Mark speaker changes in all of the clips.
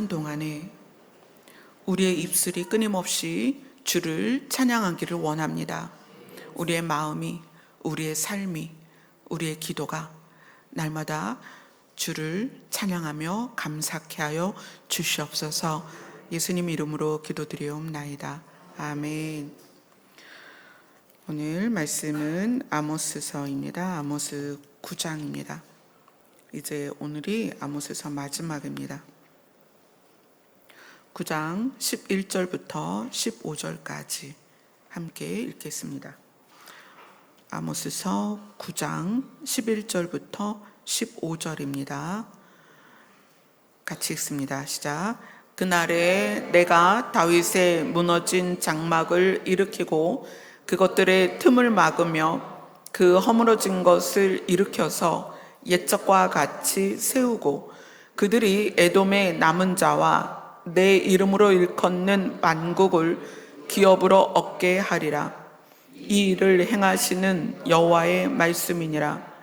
Speaker 1: 사는 동안에 우리의 입술이 끊임없이 주를 찬양하기를 원합니다. 우리의 마음이, 우리의 삶이, 우리의 기도가 날마다 주를 찬양하며 감사케 하여 주시옵소서. 예수님 이름으로 기도드리옵나이다. 아멘. 오늘 말씀은 아모스서입니다. 아모스 9장입니다. 이제 오늘이 아모스서 마지막입니다. 9장 11절부터 15절까지 함께 읽겠습니다. 아모스서 9장 11절부터 15절입니다. 같이 읽습니다. 시작. 그날에 내가 다윗의 무너진 장막을 일으키고 그것들의 틈을 막으며 그 허물어진 것을 일으켜서 옛적과 같이 세우고 그들이 에돔의 남은 자와 내 이름으로 일컫는 만국을 기업으로 얻게 하리라. 이 일을 행하시는 여호와의 말씀이니라.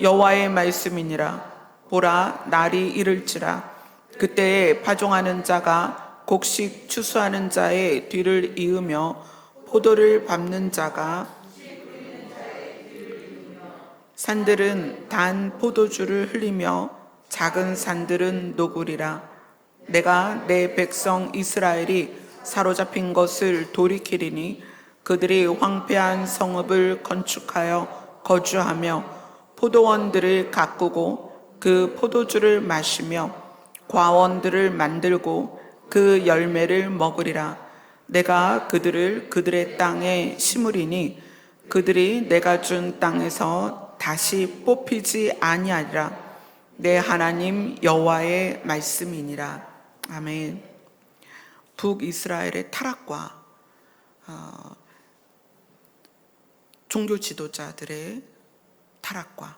Speaker 1: 여호와의 말씀이니라. 보라, 날이 이를지라. 그때에 파종하는 자가 곡식 추수하는 자의 뒤를 이으며 포도를 밟는 자가 산들은 단 포도주를 흘리며 작은 산들은 녹으리라. 내가 내 백성 이스라엘이 사로잡힌 것을 돌이키리니 그들이 황폐한 성읍을 건축하여 거주하며 포도원들을 가꾸고 그 포도주를 마시며 과원들을 만들고 그 열매를 먹으리라. 내가 그들을 그들의 땅에 심으리니 그들이 내가 준 땅에서 다시 뽑히지 아니하리라. 내 하나님 여호와의 말씀이니라. 아멘. 북이스라엘의 타락과 종교 지도자들의 타락과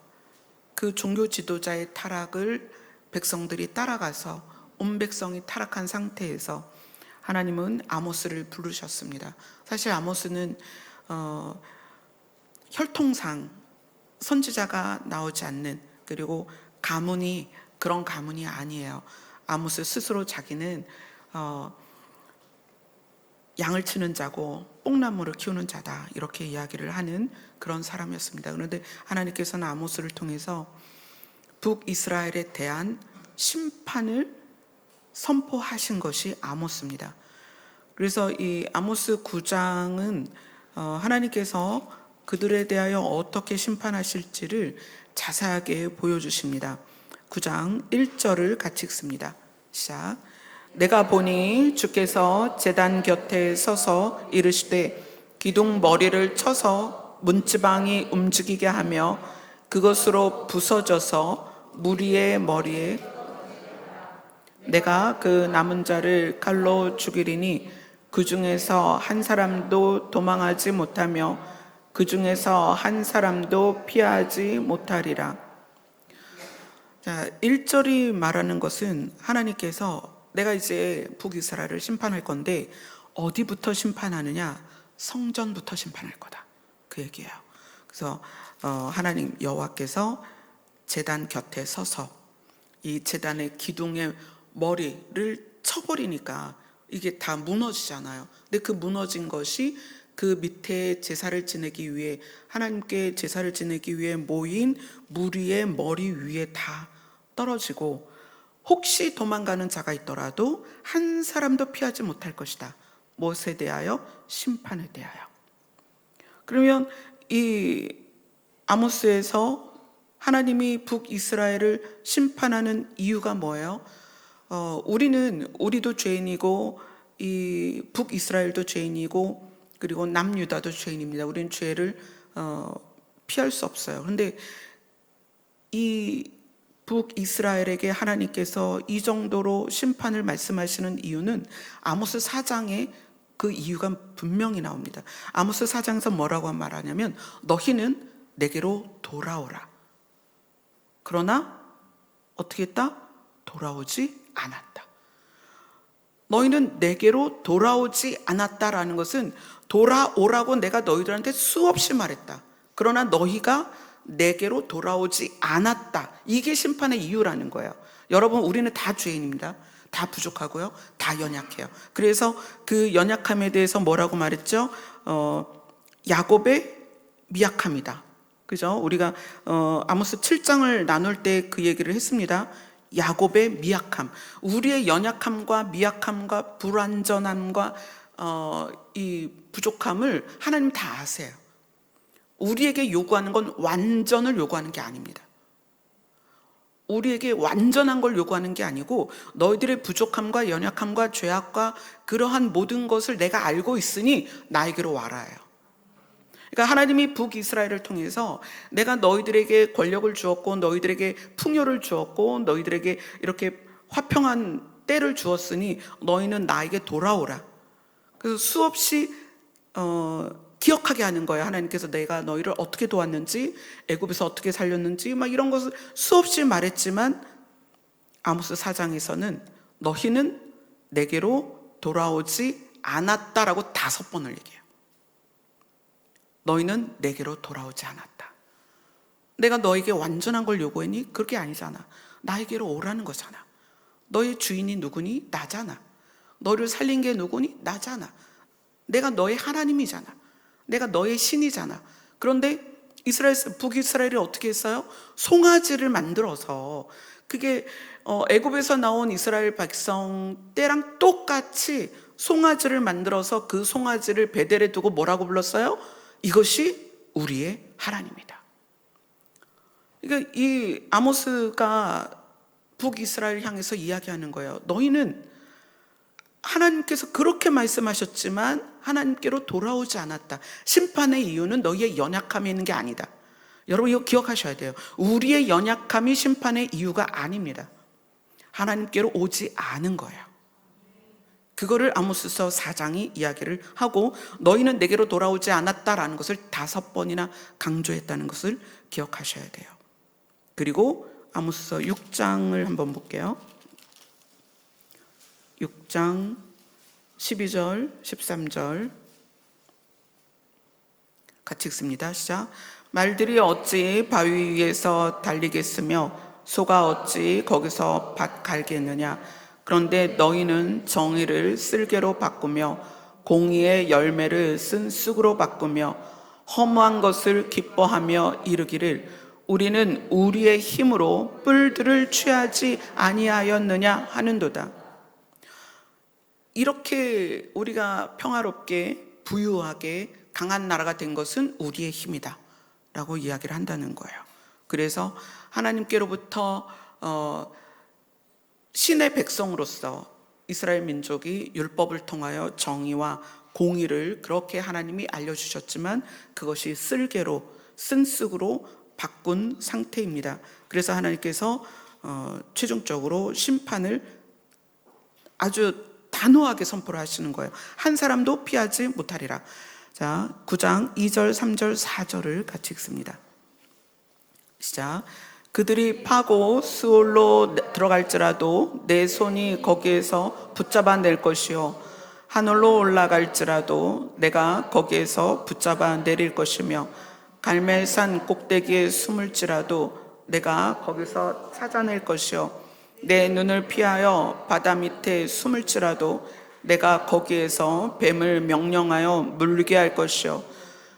Speaker 1: 그 종교 지도자의 타락을 백성들이 따라가서 온 백성이 타락한 상태에서 하나님은 아모스를 부르셨습니다. 사실 아모스는 혈통상 선지자가 나오지 않는, 그리고 가문이 그런 가문이 아니에요. 아모스 스스로 자기는 양을 치는 자고 뽕나무를 키우는 자다, 이렇게 이야기를 하는 그런 사람이었습니다. 그런데 하나님께서는 아모스를 통해서 북이스라엘에 대한 심판을 선포하신 것이 아모스입니다. 그래서 이 아모스 9장은 하나님께서 그들에 대하여 어떻게 심판하실지를 자세하게 보여주십니다. 9장 1절을 같이 읽습니다. 시작. 내가 보니 주께서 제단 곁에 서서 이르시되 기둥 머리를 쳐서 문지방이 움직이게 하며 그것으로 부서져서 무리의 머리에 내가 그 남은 자를 칼로 죽이리니 그 중에서 한 사람도 도망하지 못하며 그 중에서 한 사람도 피하지 못하리라. 자, 1절이 말하는 것은 하나님께서 내가 이제 북이스라엘을 심판할 건데 어디부터 심판하느냐? 성전부터 심판할 거다, 그 얘기예요. 그래서 하나님 여호와께서 제단 곁에 서서 이 제단의 기둥의 머리를 쳐버리니까 이게 다 무너지잖아요. 근데 그 무너진 것이 그 밑에 제사를 지내기 위해, 하나님께 제사를 지내기 위해 모인 무리의 머리 위에 다 떨어지고 혹시 도망가는 자가 있더라도 한 사람도 피하지 못할 것이다. 무엇에 대하여? 심판에 대하여. 그러면 이 아모스에서 하나님이 북이스라엘을 심판하는 이유가 뭐예요? 우리도 죄인이고 이 북이스라엘도 죄인이고 그리고 남유다도 죄인입니다. 우리는 죄를 피할 수 없어요. 그런데 이 북이스라엘에게 하나님께서 이 정도로 심판을 말씀하시는 이유는 아모스 4장에 그 이유가 분명히 나옵니다. 아모스 4장에서 뭐라고 말하냐면 너희는 내게로 돌아오라. 그러나 어떻게 했다? 돌아오지 않았다. 너희는 내게로 돌아오지 않았다라는 것은 돌아오라고 내가 너희들한테 수없이 말했다. 그러나 너희가 내게로 돌아오지 않았다. 이게 심판의 이유라는 거예요. 여러분, 우리는 다 죄인입니다. 다 부족하고요, 다 연약해요. 그래서 그 연약함에 대해서 뭐라고 말했죠? 야곱의 미약함이다. 그죠? 우리가 아모스 7장을 나눌 때 그 얘기를 했습니다. 야곱의 미약함, 우리의 연약함과 미약함과 불완전함과 이 부족함을 하나님 다 아세요. 우리에게 요구하는 건 완전을 요구하는 게 아닙니다. 우리에게 완전한 걸 요구하는 게 아니고 너희들의 부족함과 연약함과 죄악과 그러한 모든 것을 내가 알고 있으니 나에게로 와라예요. 그러니까 하나님이 북이스라엘을 통해서 내가 너희들에게 권력을 주었고 너희들에게 풍요를 주었고 너희들에게 이렇게 화평한 때를 주었으니 너희는 나에게 돌아오라. 그래서 수없이 기억하게 하는 거예요. 하나님께서 내가 너희를 어떻게 도왔는지, 애굽에서 어떻게 살렸는지 막 이런 것을 수없이 말했지만 아모스 4장에서는 너희는 내게로 돌아오지 않았다라고 5번을 얘기해요. 너희는 내게로 돌아오지 않았다. 내가 너에게 완전한 걸 요구했니? 그게 아니잖아. 나에게로 오라는 거잖아. 너의 주인이 누구니? 나잖아. 너를 살린 게 누구니? 나잖아. 내가 너의 하나님이잖아. 내가 너의 신이잖아. 그런데 북이스라엘이 어떻게 했어요? 송아지를 만들어서, 그게 애굽에서 나온 이스라엘 백성 때랑 똑같이 송아지를 만들어서 그 송아지를 베델에 두고 뭐라고 불렀어요? 이것이 우리의 하나님이다. 그러니까 이 아모스가 북이스라엘 향해서 이야기하는 거예요. 너희는 하나님께서 그렇게 말씀하셨지만 하나님께로 돌아오지 않았다. 심판의 이유는 너희의 연약함에 있는 게 아니다. 여러분 이거 기억하셔야 돼요. 우리의 연약함이 심판의 이유가 아닙니다. 하나님께로 오지 않은 거예요. 그거를 아모스서 4장이 이야기를 하고 너희는 내게로 돌아오지 않았다라는 것을 5번이나 강조했다는 것을 기억하셔야 돼요. 그리고 아모스서 6장을 한번 볼게요. 6장 12절 13절 같이 읽습니다. 시작. 말들이 어찌 바위 위에서 달리겠으며 소가 어찌 거기서 밭 갈겠느냐. 그런데 너희는 정의를 쓸개로 바꾸며 공의의 열매를 쓴 쑥으로 바꾸며 허무한 것을 기뻐하며 이르기를 우리는 우리의 힘으로 뿔들을 취하지 아니하였느냐 하는도다. 이렇게 우리가 평화롭게 부유하게 강한 나라가 된 것은 우리의 힘이다 라고 이야기를 한다는 거예요. 그래서 하나님께로부터 신의 백성으로서 이스라엘 민족이 율법을 통하여 정의와 공의를 그렇게 하나님이 알려주셨지만 그것이 쓸개로 쓴 쑥으로 바꾼 상태입니다. 그래서 하나님께서 최종적으로 심판을 아주 단호하게 선포를 하시는 거예요. 한 사람도 피하지 못하리라. 자, 9장 2절, 3절, 4절을 같이 읽습니다. 시작. 그들이 파고 스올로 들어갈지라도 내 손이 거기에서 붙잡아 낼 것이요 하늘로 올라갈지라도 내가 거기에서 붙잡아 내릴 것이며 갈멜산 꼭대기에 숨을지라도 내가 거기서 찾아낼 것이요 내 눈을 피하여 바다 밑에 숨을지라도 내가 거기에서 뱀을 명령하여 물리게 할 것이요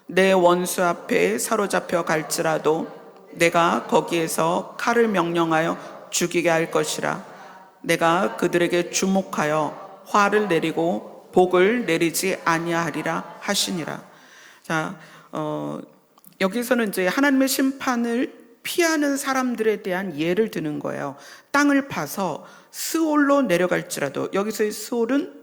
Speaker 1: 내 원수 앞에 사로잡혀 갈지라도 내가 거기에서 칼을 명령하여 죽이게 할 것이라. 내가 그들에게 주목하여 화를 내리고 복을 내리지 아니하리라 하시니라. 자, 여기서는 이제 하나님의 심판을 피하는 사람들에 대한 예를 드는 거예요. 땅을 파서 스올로 내려갈지라도, 여기서의 스올은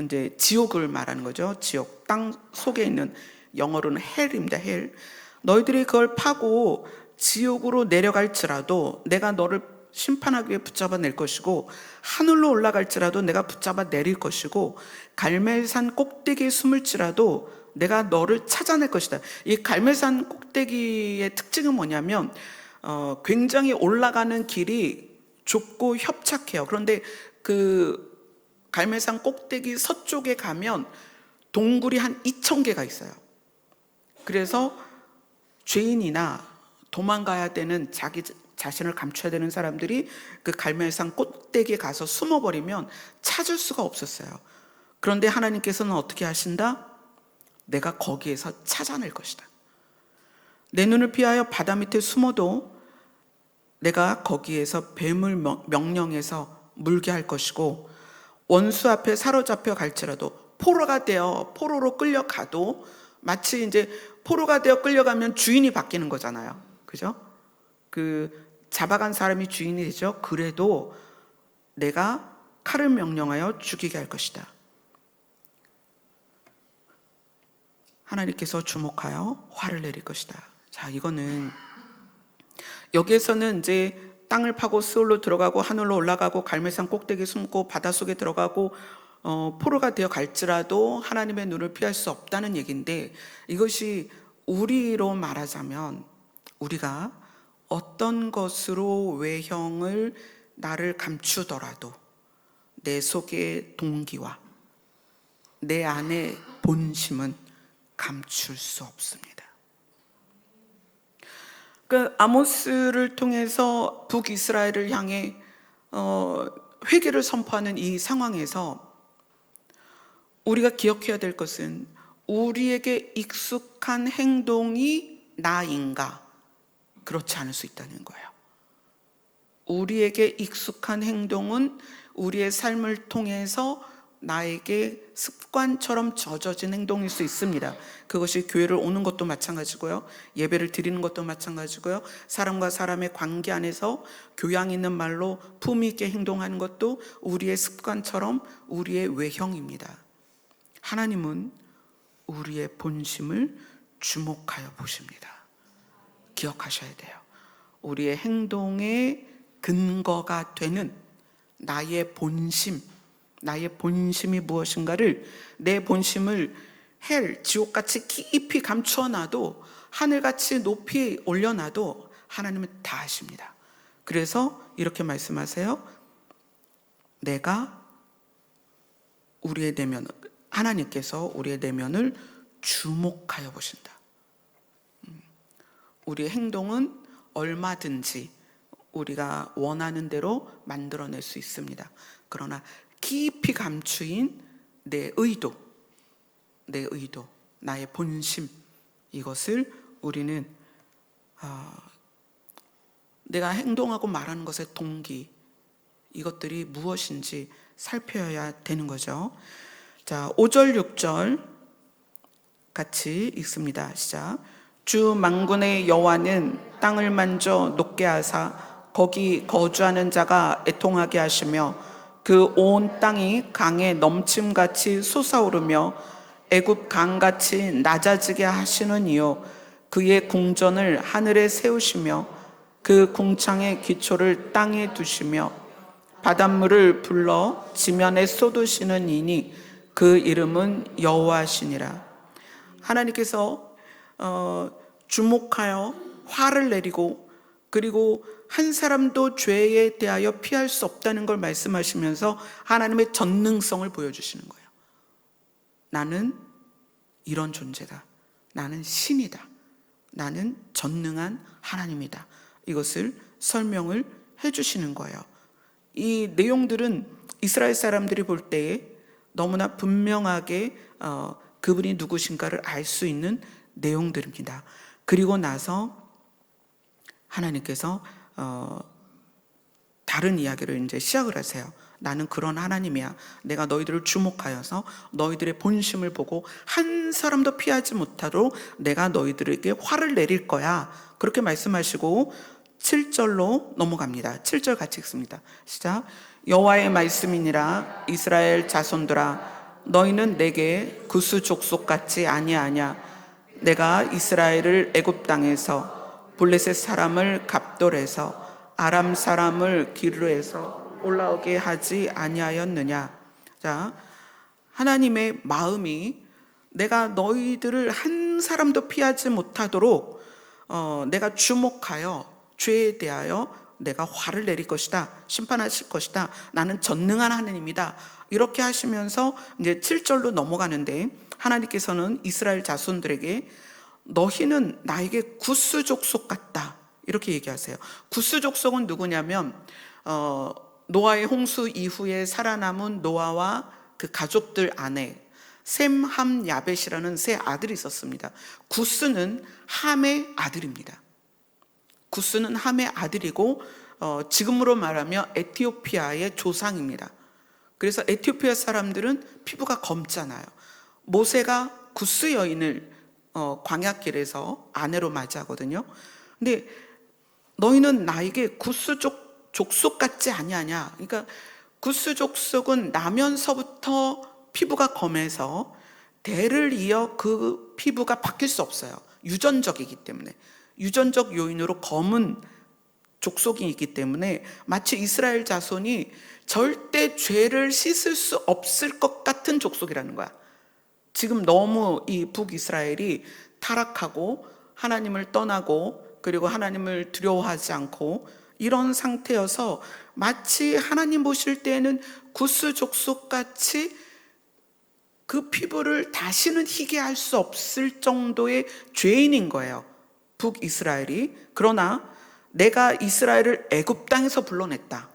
Speaker 1: 이제 지옥을 말하는 거죠. 지옥, 땅 속에 있는, 영어로는 헬입니다. 헬. 너희들이 그걸 파고 지옥으로 내려갈지라도 내가 너를 심판하기 위해 붙잡아 낼 것이고 하늘로 올라갈지라도 내가 붙잡아 내릴 것이고 갈멜산 꼭대기에 숨을지라도 내가 너를 찾아낼 것이다. 이 갈멜산 꼭대기의 특징은 뭐냐면 굉장히 올라가는 길이 좁고 협착해요. 그런데 그 갈멜산 꼭대기 서쪽에 가면 동굴이 한 2,000개가 있어요. 그래서 죄인이나 도망가야 되는 자기 자신을 감춰야 되는 사람들이 그 갈멜산 꼭대기에 가서 숨어버리면 찾을 수가 없었어요. 그런데 하나님께서는 어떻게 하신다? 내가 거기에서 찾아낼 것이다. 내 눈을 피하여 바다 밑에 숨어도 내가 거기에서 뱀을 명령해서 물게 할 것이고, 원수 앞에 사로잡혀 갈지라도 포로가 되어 포로로 끌려가도, 마치 이제 포로가 되어 끌려가면 주인이 바뀌는 거잖아요. 그죠? 그 잡아간 사람이 주인이 되죠. 그래도 내가 칼을 명령하여 죽이게 할 것이다. 하나님께서 주목하여 화를 내릴 것이다. 자, 이거는 여기에서는 이제 땅을 파고 스올로 들어가고 하늘로 올라가고 갈멜산 꼭대기에 숨고 바닷속에 들어가고 포로가 되어 갈지라도 하나님의 눈을 피할 수 없다는 얘기인데, 이것이 우리로 말하자면 우리가 어떤 것으로 외형을 나를 감추더라도 내 속의 동기와 내 안의 본심은 감출 수 없습니다. 그 아모스를 통해서 북이스라엘을 향해 회개를 선포하는 이 상황에서 우리가 기억해야 될 것은, 우리에게 익숙한 행동이 나인가? 그렇지 않을 수 있다는 거예요. 우리에게 익숙한 행동은 우리의 삶을 통해서 나에게 습관처럼 젖어진 행동일 수 있습니다. 그것이 교회를 오는 것도 마찬가지고요, 예배를 드리는 것도 마찬가지고요, 사람과 사람의 관계 안에서 교양 있는 말로 품위 있게 행동하는 것도 우리의 습관처럼 우리의 외형입니다. 하나님은 우리의 본심을 주목하여 보십니다. 기억하셔야 돼요. 우리의 행동의 근거가 되는 나의 본심, 나의 본심이 무엇인가를, 내 본심을 헬, 지옥같이 깊이 감추어놔도, 하늘같이 높이 올려놔도 하나님은 다 아십니다. 그래서 이렇게 말씀하세요. 내가 우리의 내면, 하나님께서 우리의 내면을 주목하여 보신다. 우리의 행동은 얼마든지 우리가 원하는 대로 만들어낼 수 있습니다. 그러나 깊이 감추인 내 의도, 나의 본심, 이것을 우리는 내가 행동하고 말하는 것의 동기, 이것들이 무엇인지 살펴야 되는 거죠. 자, 5절 6절 같이 읽습니다. 시작. 주 만군의 여호와는 땅을 만져 녹게 하사 거기 거주하는 자가 애통하게 하시며, 그 온 땅이 강에 넘침같이 솟아오르며 애굽 강같이 낮아지게 하시는 이요, 그의 궁전을 하늘에 세우시며 그 궁창의 기초를 땅에 두시며 바닷물을 불러 지면에 쏟으시는 이니 그 이름은 여호와시니라. 하나님께서 주목하여 화를 내리고, 그리고 한 사람도 죄에 대하여 피할 수 없다는 걸 말씀하시면서 하나님의 전능성을 보여주시는 거예요. 나는 이런 존재다. 나는 신이다. 나는 전능한 하나님이다. 이것을 설명을 해주시는 거예요. 이 내용들은 이스라엘 사람들이 볼 때에 너무나 분명하게 그분이 누구신가를 알 수 있는 내용들입니다. 그리고 나서 하나님께서 다른 이야기를 이제 시작을 하세요. 나는 그런 하나님이야. 내가 너희들을 주목하여서 너희들의 본심을 보고 한 사람도 피하지 못하도록 내가 너희들에게 화를 내릴 거야. 그렇게 말씀하시고 7절로 넘어갑니다. 7절 같이 읽습니다. 시작. 여호와의 말씀이니라. 이스라엘 자손들아, 너희는 내게 구스 족속 같지 아니하냐. 내가 이스라엘을 애굽 땅에서 블레셋 사람을 갑돌에서 아람 사람을 기르에서 올라오게 하지 아니하였느냐. 자, 하나님의 마음이 내가 너희들을 한 사람도 피하지 못하도록 내가 주목하여 죄에 대하여 내가 화를 내릴 것이다. 심판하실 것이다. 나는 전능한 하나님이다. 이렇게 하시면서 이제 7절로 넘어가는데, 하나님께서는 이스라엘 자손들에게 너희는 나에게 구스 족속 같다. 이렇게 얘기하세요. 구스 족속은 누구냐면 노아의 홍수 이후에 살아남은 노아와 그 가족들 안에 셈, 함, 야벳이라는 세 아들이 있었습니다. 구스는 함의 아들입니다. 구스는 함의 아들이고 지금으로 말하면 에티오피아의 조상입니다. 그래서 에티오피아 사람들은 피부가 검잖아요. 모세가 구스 여인을 광야길에서 아내로 맞이하거든요. 근데 너희는 나에게 구스 족속 같지 아니하냐. 그러니까 구스 족속은 나면서부터 피부가 검해서 대를 이어 그 피부가 바뀔 수 없어요. 유전적이기 때문에. 유전적 요인으로 검은 족속이 있기 때문에 마치 이스라엘 자손이 절대 죄를 씻을 수 없을 것 같은 족속이라는 거야. 지금 너무 이 북이스라엘이 타락하고 하나님을 떠나고 그리고 하나님을 두려워하지 않고 이런 상태여서 마치 하나님 보실 때에는 구스 족속같이 그 피부를 다시는 희게 할 수 없을 정도의 죄인인 거예요, 북이스라엘이. 그러나 내가 이스라엘을 애굽 땅에서 불러냈다.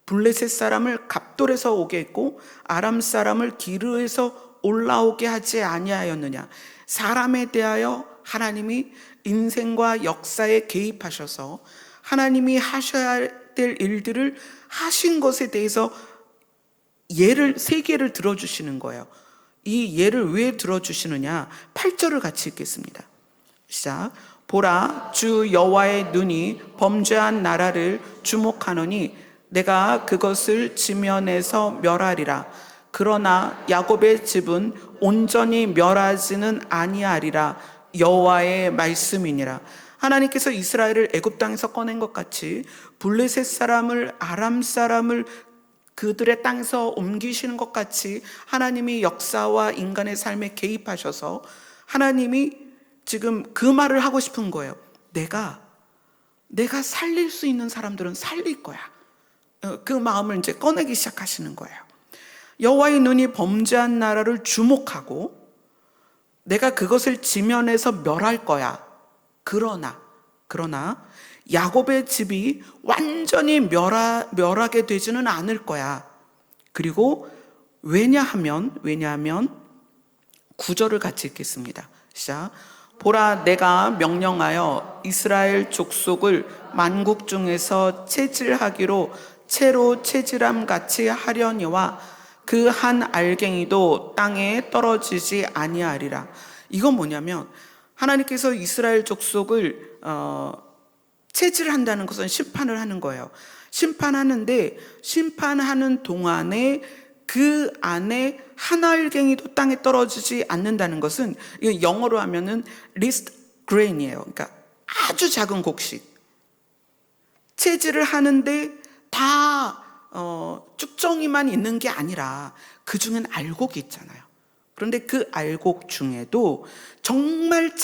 Speaker 1: 블레셋 사람을 갑돌에서 오게 했고 아람 사람을 기르에서 올라오게 하지 아니하였느냐. 사람에 대하여 하나님이 인생과 역사에 개입하셔서 하나님이 하셔야 될 일들을 하신 것에 대해서 예를 세 개를 들어주시는 거예요. 이 예를 왜 들어주시느냐? 8절을 같이 읽겠습니다. 시작. 보라, 주 여호와의 눈이 범죄한 나라를 주목하노니 내가 그것을 지면에서 멸하리라. 그러나 야곱의 집은 온전히 멸하지는 아니하리라. 여호와의 말씀이니라. 하나님께서 이스라엘을 애굽 땅에서 꺼낸 것 같이 블레셋 사람을, 아람 사람을 그들의 땅에서 옮기시는 것 같이 하나님이 역사와 인간의 삶에 개입하셔서 하나님이 지금 그 말을 하고 싶은 거예요. 내가 살릴 수 있는 사람들은 살릴 거야. 그 마음을 이제 꺼내기 시작하시는 거예요. 여호와의 눈이 범죄한 나라를 주목하고 내가 그것을 지면에서 멸할 거야. 그러나 야곱의 집이 완전히 멸하게 되지는 않을 거야. 그리고 왜냐하면 9절을 같이 읽겠습니다. 시작. 보라, 내가 명령하여 이스라엘 족속을 만국 중에서 채질하기로 채로 채질함 같이 하려니와 그 한 알갱이도 땅에 떨어지지 아니하리라. 이건 뭐냐면 하나님께서 이스라엘 족속을 채질한다는 것은 심판을 하는 거예요. 심판하는데 심판하는 동안에 그 안에 한 알갱이도 땅에 떨어지지 않는다는 것은 이거 영어로 하면은 least grain이에요. 그러니까 아주 작은 곡식. 채질을 하는데 다 쭉정이만 있는 게 아니라 그 중엔 알곡이 있잖아요. 그런데 그 알곡 중에도 정말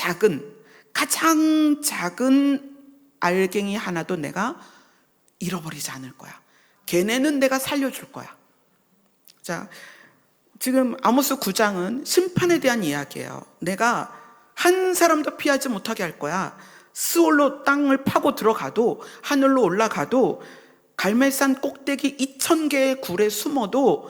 Speaker 1: 가장 작은 알갱이 하나도 내가 잃어버리지 않을 거야. 걔네는 내가 살려줄 거야. 자, 지금 아모스 9장은 심판에 대한 이야기예요. 내가 한 사람도 피하지 못하게 할 거야. 스올로 땅을 파고 들어가도, 하늘로 올라가도, 갈멜산 꼭대기 2000개의 굴에 숨어도,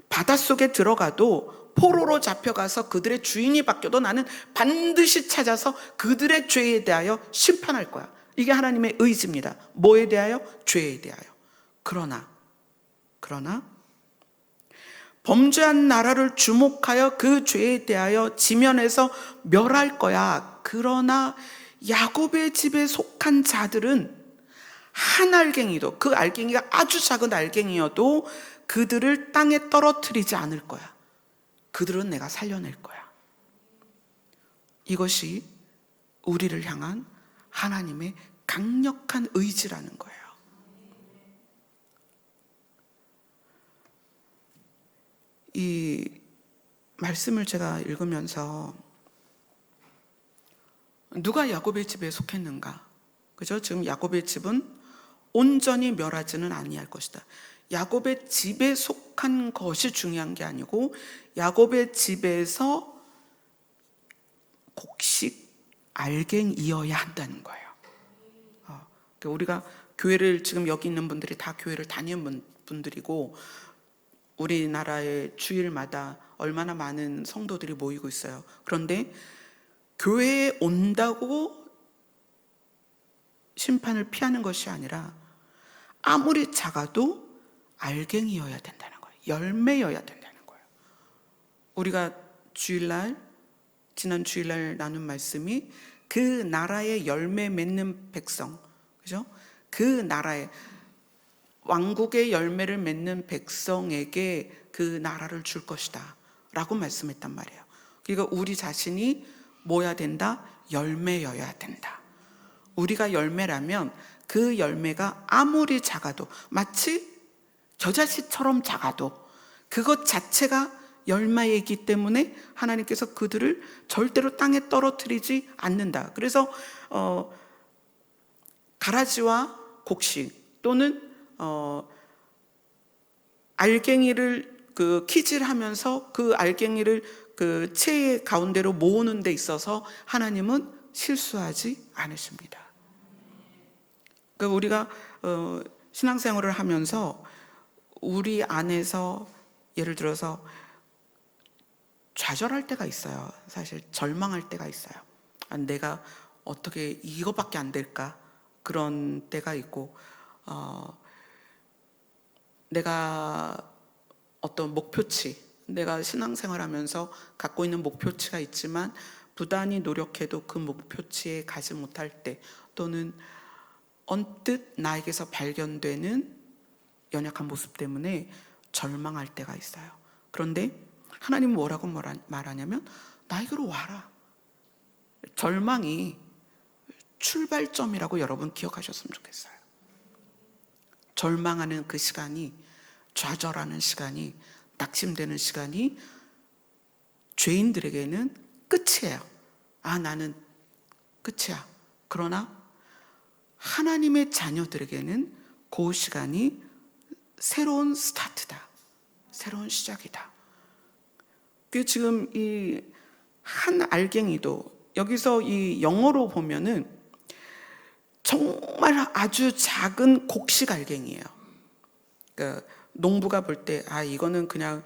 Speaker 1: 바닷속에 들어가도, 포로로 잡혀가서 그들의 주인이 바뀌어도 나는 반드시 찾아서 그들의 죄에 대하여 심판할 거야. 이게 하나님의 의지입니다. 뭐에 대하여? 죄에 대하여. 그러나 범죄한 나라를 주목하여 그 죄에 대하여 지면에서 멸할 거야. 그러나 야곱의 집에 속한 자들은 한 알갱이도, 그 알갱이가 아주 작은 알갱이여도 그들을 땅에 떨어뜨리지 않을 거야. 그들은 내가 살려낼 거야. 이것이 우리를 향한 하나님의 강력한 의지라는 거예요. 이 말씀을 제가 읽으면서 누가 야곱의 집에 속했는가? 그죠? 지금 야곱의 집은 온전히 멸하지는 아니할 것이다. 야곱의 집에 속한 것이 중요한 게 아니고 야곱의 집에서 곡식 알갱이어야 한다는 거예요. 우리가 교회를 지금 여기 있는 분들이 다 교회를 다니는 분들이고 우리나라의 주일마다 얼마나 많은 성도들이 모이고 있어요. 그런데 교회에 온다고 심판을 피하는 것이 아니라 아무리 작아도 알갱이여야 된다는 거예요. 열매여야 된다는 거예요. 우리가 지난 주일날 나눈 말씀이 그 나라의 열매 맺는 백성, 그죠? 그 나라의 왕국의 열매를 맺는 백성에게 그 나라를 줄 것이다 라고 말씀했단 말이에요. 그러니까 우리 자신이 뭐야 된다? 열매여야 된다. 우리가 열매라면 그 열매가 아무리 작아도, 마치 겨자씨처럼 작아도 그것 자체가 열매이기 때문에 하나님께서 그들을 절대로 땅에 떨어뜨리지 않는다. 그래서 가라지와 곡식 또는 알갱이를 키질하면서 그 알갱이를 그 채의 가운데로 모으는 데 있어서 하나님은 실수하지 않으십니다. 그러니까 우리가 신앙생활을 하면서 우리 안에서 예를 들어서 좌절할 때가 있어요. 사실 절망할 때가 있어요. 내가 어떻게 이거밖에 안 될까? 그런 때가 있고 내가 어떤 목표치, 내가 신앙생활하면서 갖고 있는 목표치가 있지만 부단히 노력해도 그 목표치에 가지 못할 때, 또는 언뜻 나에게서 발견되는 연약한 모습 때문에 절망할 때가 있어요. 그런데 하나님은 뭐라고 말하냐면 나에게로 와라. 절망이 출발점이라고 여러분 기억하셨으면 좋겠어요. 절망하는 그 시간이, 좌절하는 시간이, 낙심되는 시간이 죄인들에게는 끝이에요. 나는 끝이야. 그러나 하나님의 자녀들에게는 그 시간이 새로운 스타트다. 새로운 시작이다. 그 지금 이 한 알갱이도 여기서 이 영어로 보면은 정말 아주 작은 곡식 알갱이에요. 그러니까 농부가 볼 때 이거는 그냥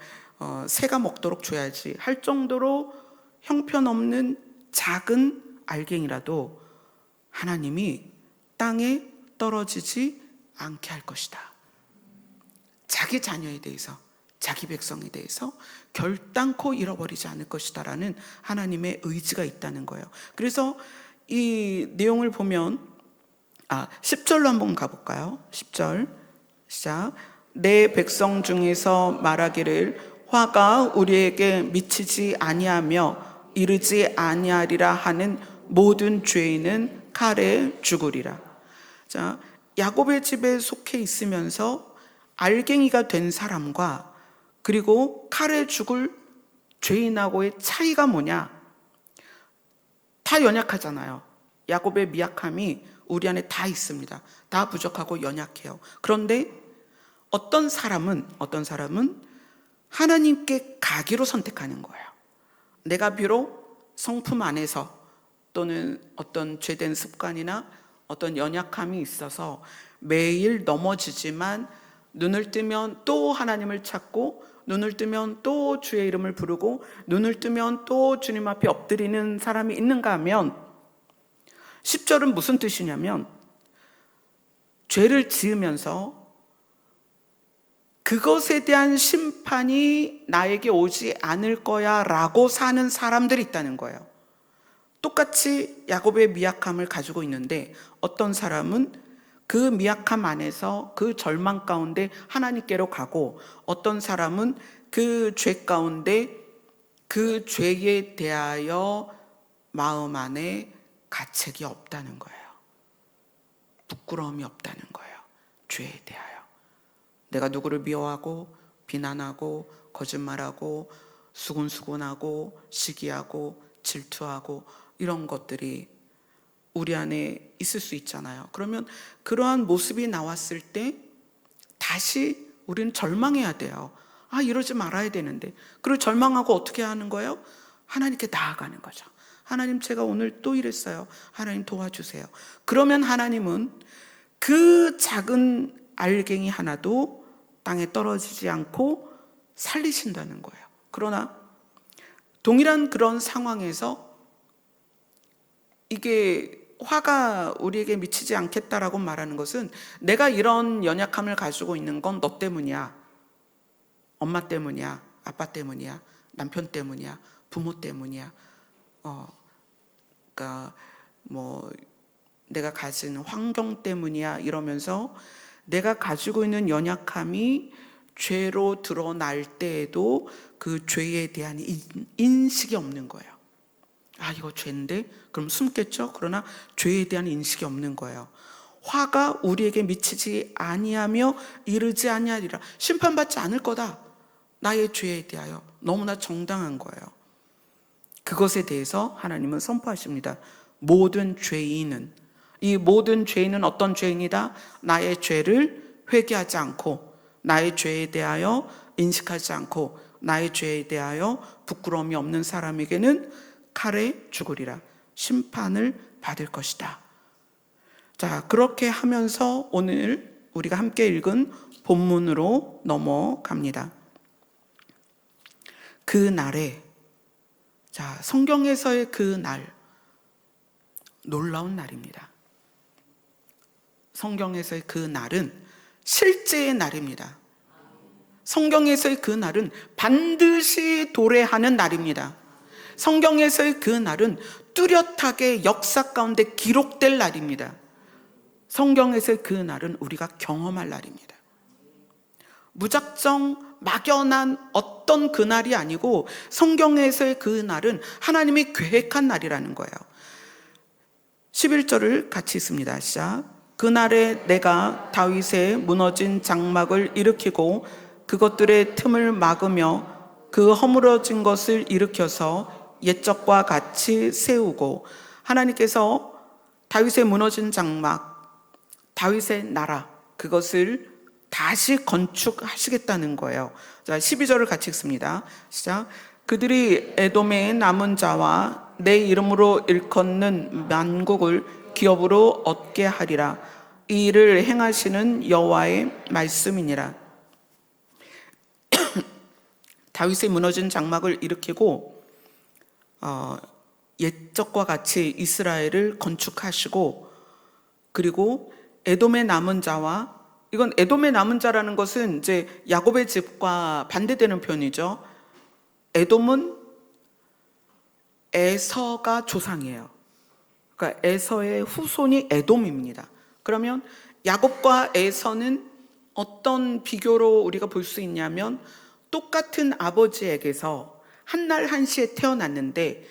Speaker 1: 새가 먹도록 줘야지 할 정도로 형편없는 작은 알갱이라도 하나님이 땅에 떨어지지 않게 할 것이다. 자기 자녀에 대해서, 자기 백성에 대해서 결단코 잃어버리지 않을 것이다 라는 하나님의 의지가 있다는 거예요. 그래서 이 내용을 보면 10절로 한번 가볼까요? 10절 시작. 내 백성 중에서 말하기를 화가 우리에게 미치지 아니하며 이르지 아니하리라 하는 모든 죄인은 칼에 죽으리라. 자, 야곱의 집에 속해 있으면서 알갱이가 된 사람과 그리고 칼에 죽을 죄인하고의 차이가 뭐냐? 다 연약하잖아요. 야곱의 미약함이 우리 안에 다 있습니다. 다 부족하고 연약해요. 그런데 어떤 사람은 하나님께 가기로 선택하는 거예요. 내가 비록 성품 안에서 또는 어떤 죄된 습관이나 어떤 연약함이 있어서 매일 넘어지지만 눈을 뜨면 또 하나님을 찾고, 눈을 뜨면 또 주의 이름을 부르고, 눈을 뜨면 또 주님 앞에 엎드리는 사람이 있는가 하면 10절은 무슨 뜻이냐면 죄를 지으면서 그것에 대한 심판이 나에게 오지 않을 거야 라고 사는 사람들이 있다는 거예요. 똑같이 야곱의 미약함을 가지고 있는데 어떤 사람은 그 미약함 안에서 그 절망 가운데 하나님께로 가고, 어떤 사람은 그 죄 가운데 그 죄에 대하여 마음 안에 가책이 없다는 거예요. 부끄러움이 없다는 거예요. 죄에 대하여 내가 누구를 미워하고 비난하고 거짓말하고 수군수군하고 시기하고 질투하고 이런 것들이 우리 안에 있을 수 있잖아요. 그러면 그러한 모습이 나왔을 때 다시 우리는 절망해야 돼요. 이러지 말아야 되는데. 그리고 절망하고 어떻게 하는 거예요? 하나님께 나아가는 거죠. 하나님, 제가 오늘 또 이랬어요. 하나님 도와주세요. 그러면 하나님은 그 작은 알갱이 하나도 땅에 떨어지지 않고 살리신다는 거예요. 그러나 동일한 그런 상황에서 이게 화가 우리에게 미치지 않겠다라고 말하는 것은 내가 이런 연약함을 가지고 있는 건 너 때문이야. 엄마 때문이야. 아빠 때문이야. 남편 때문이야. 부모 때문이야. 그러니까 뭐 내가 가진 환경 때문이야 이러면서 내가 가지고 있는 연약함이 죄로 드러날 때에도 그 죄에 대한 인식이 없는 거예요. 아, 이거 죄인데? 그럼 숨겠죠? 그러나 죄에 대한 인식이 없는 거예요. 화가 우리에게 미치지 아니하며 이르지 아니하리라. 심판받지 않을 거다. 나의 죄에 대하여 너무나 정당한 거예요. 그것에 대해서 하나님은 선포하십니다. 모든 죄인은, 이 모든 죄인은 어떤 죄인이다? 나의 죄를 회개하지 않고, 나의 죄에 대하여 인식하지 않고, 나의 죄에 대하여 부끄러움이 없는 사람에게는 칼에 죽으리라. 심판을 받을 것이다. 자, 그렇게 하면서 오늘 우리가 함께 읽은 본문으로 넘어갑니다. 그 날에, 자, 성경에서의 그 날, 놀라운 날입니다. 성경에서의 그 날은 실제의 날입니다. 성경에서의 그 날은 반드시 도래하는 날입니다. 성경에서의 그 날은 뚜렷하게 역사 가운데 기록될 날입니다. 성경에서의 그 날은 우리가 경험할 날입니다. 무작정 막연한 어떤 그 날이 아니고 성경에서의 그 날은 하나님이 계획한 날이라는 거예요. 11절을 같이 읽습니다. 시작. 그날에 내가 다윗의 무너진 장막을 일으키고 그것들의 틈을 막으며 그 허물어진 것을 일으켜서 옛적과 같이 세우고, 하나님께서 다윗의 무너진 장막, 다윗의 나라, 그것을 다시 건축하시겠다는 거예요. 자, 12절을 같이 읽습니다. 시작. 그들이 에돔의 남은 자와 내 이름으로 일컫는 만국을 기업으로 얻게 하리라. 이 일을 행하시는 여호와의 말씀이니라. 다윗의 무너진 장막을 일으키고 옛적과 같이 이스라엘을 건축하시고, 그리고 에돔의 남은 자와, 이건 에돔의 남은 자라는 것은 이제 야곱의 집과 반대되는 표현이죠. 에돔은 에서가 조상이에요. 그러니까 에서의 후손이 에돔입니다. 그러면 야곱과 에서는 어떤 비교로 우리가 볼 수 있냐면, 똑같은 아버지에게서 한날 한시에 태어났는데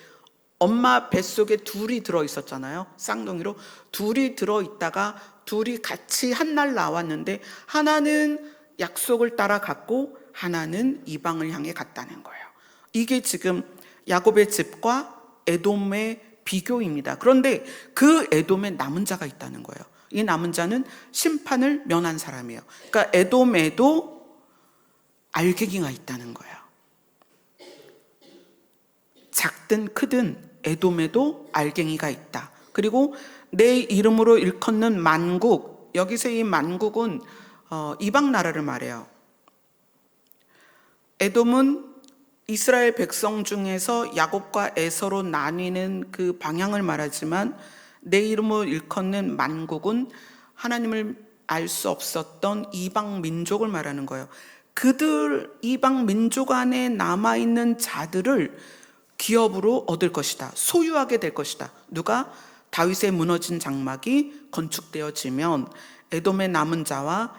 Speaker 1: 엄마 뱃속에 둘이 들어있었잖아요. 쌍둥이로 둘이 들어있다가 둘이 같이 한날 나왔는데 하나는 약속을 따라갔고 하나는 이방을 향해 갔다는 거예요. 이게 지금 야곱의 집과 에돔의 비교입니다. 그런데 그 에돔에 남은 자가 있다는 거예요. 이 남은 자는 심판을 면한 사람이에요. 그러니까 에돔에도 알갱이가 있다는 거예요. 작든 크든 에돔에도 알갱이가 있다. 그리고 내 이름으로 일컫는 만국, 여기서 이 만국은 이방 나라를 말해요. 에돔은 이스라엘 백성 중에서 야곱과 에서로 나뉘는 그 방향을 말하지만, 내 이름으로 일컫는 만국은 하나님을 알 수 없었던 이방 민족을 말하는 거예요. 그들 이방 민족 안에 남아있는 자들을 기업으로 얻을 것이다. 소유하게 될 것이다. 누가? 다윗의 무너진 장막이 건축되어지면 에돔의 남은 자와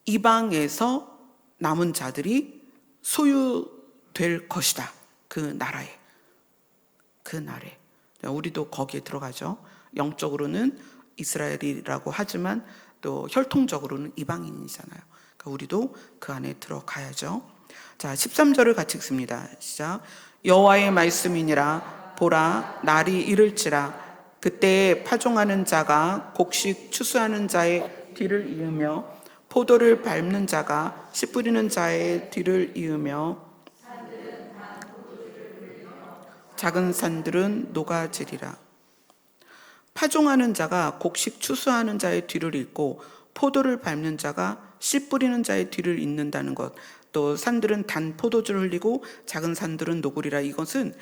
Speaker 1: 이방에서 남은 자들이 소유될 것이다. 그 나라에. 그 날에. 우리도 거기에 들어가죠. 영적으로는 이스라엘이라고 하지만 또 혈통적으로는 이방인이잖아요. 우리도 그 안에 들어가야죠. 자, 13절을 같이 읽습니다. 시작. 여호와의 말씀이니라. 보라, 날이 이를지라. 그때에 파종하는 자가 곡식 추수하는 자의 뒤를 이으며 포도를 밟는 자가 씨 뿌리는 자의 뒤를 이으며 작은 산들은 녹아지리라. 파종하는 자가 곡식 추수하는 자의 뒤를 잇고 포도를 밟는 자가 씨 뿌리는 자의 뒤를 잇는다는 것, 또 산들은 단 포도주를 흘리고 작은 산들은 노구리라. 이것은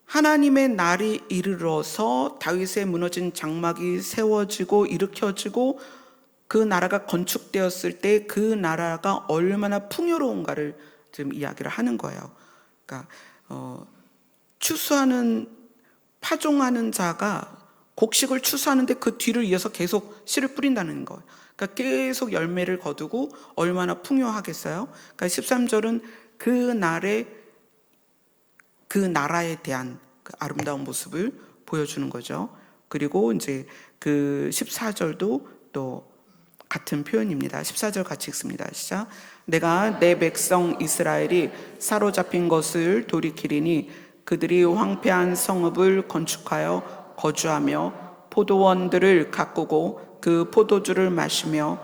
Speaker 1: 하나님의 날이 이르러서 다윗의 무너진 장막이 세워지고 일으켜지고 그 나라가 건축되었을 때 그 나라가 얼마나 풍요로운가를 지금 이야기를 하는 거예요. 그러니까 파종하는 자가 곡식을 추수하는데 그 뒤를 이어서 계속 씨를 뿌린다는 거예요. 그러니까 계속 열매를 거두고 얼마나 풍요하겠어요. 그러니까 13절은 그 나라에 대한 그 아름다운 모습을 보여주는 거죠. 그리고 이제 그 14절도 또 같은 표현입니다. 14절 같이 읽습니다. 시작. 내가 내 백성 이스라엘이 사로잡힌 것을 돌이키리니 그들이 황폐한 성읍을 건축하여 거주하며 포도원들을 가꾸고 그 포도주를 마시며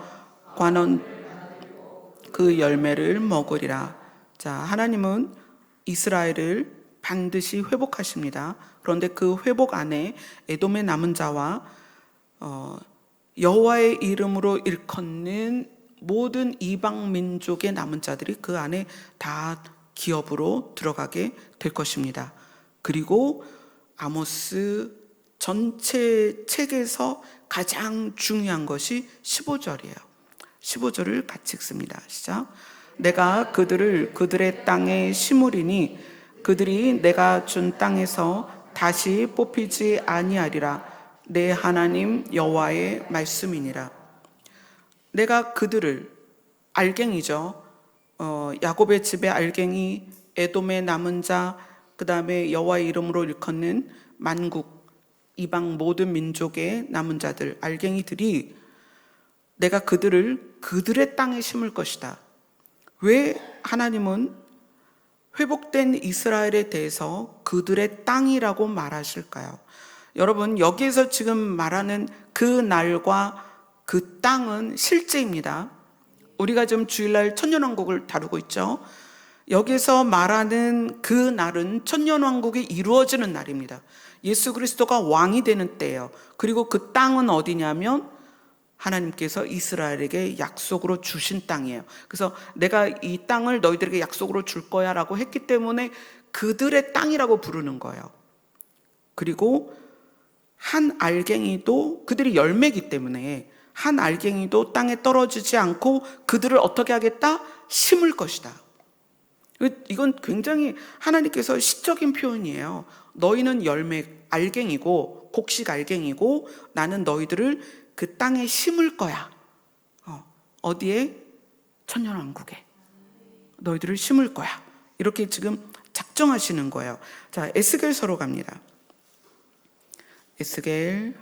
Speaker 1: 관원 그 열매를 먹으리라. 자, 하나님은 이스라엘을 반드시 회복하십니다. 그런데 그 회복 안에 에돔의 남은 자와 여호와의 이름으로 일컫는 모든 이방 민족의 남은 자들이 그 안에 다 기업으로 들어가게 될 것입니다. 그리고 아모스 전체 책에서 가장 중요한 것이 15절이에요. 15절을 같이 읽습니다. 시작. 내가 그들을 그들의 땅에 심으리니 그들이 내가 준 땅에서 다시 뽑히지 아니하리라. 내 하나님 여호와의 말씀이니라. 내가 그들을, 알갱이죠. 야곱의 집의 알갱이, 에돔의 남은 자, 그 다음에 여호와의 이름으로 일컫는 만국, 이방 모든 민족의 남은 자들, 알갱이들이 내가 그들을 그들의 땅에 심을 것이다. 왜 하나님은 회복된 이스라엘에 대해서 그들의 땅이라고 말하실까요? 여러분, 여기에서 지금 말하는 그 날과 그 땅은 실제입니다. 우리가 지금 주일날 천년왕국을 다루고 있죠. 여기서 말하는 그 날은 천년왕국이 이루어지는 날입니다. 예수 그리스도가 왕이 되는 때예요. 그리고 그 땅은 어디냐면 하나님께서 이스라엘에게 약속으로 주신 땅이에요. 그래서 내가 이 땅을 너희들에게 약속으로 줄 거야 라고 했기 때문에 그들의 땅이라고 부르는 거예요. 그리고 한 알갱이도, 그들이 열매이기 때문에 한 알갱이도 땅에 떨어지지 않고 그들을 어떻게 하겠다? 심을 것이다. 이건 굉장히 하나님께서 시적인 표현이에요. 너희는 열매 알갱이고 곡식 알갱이고 나는 너희들을 그 땅에 심을 거야. 어디에? 천년왕국에 너희들을 심을 거야. 이렇게 지금 작정하시는 거예요. 자, 에스겔서로 갑니다. 에스겔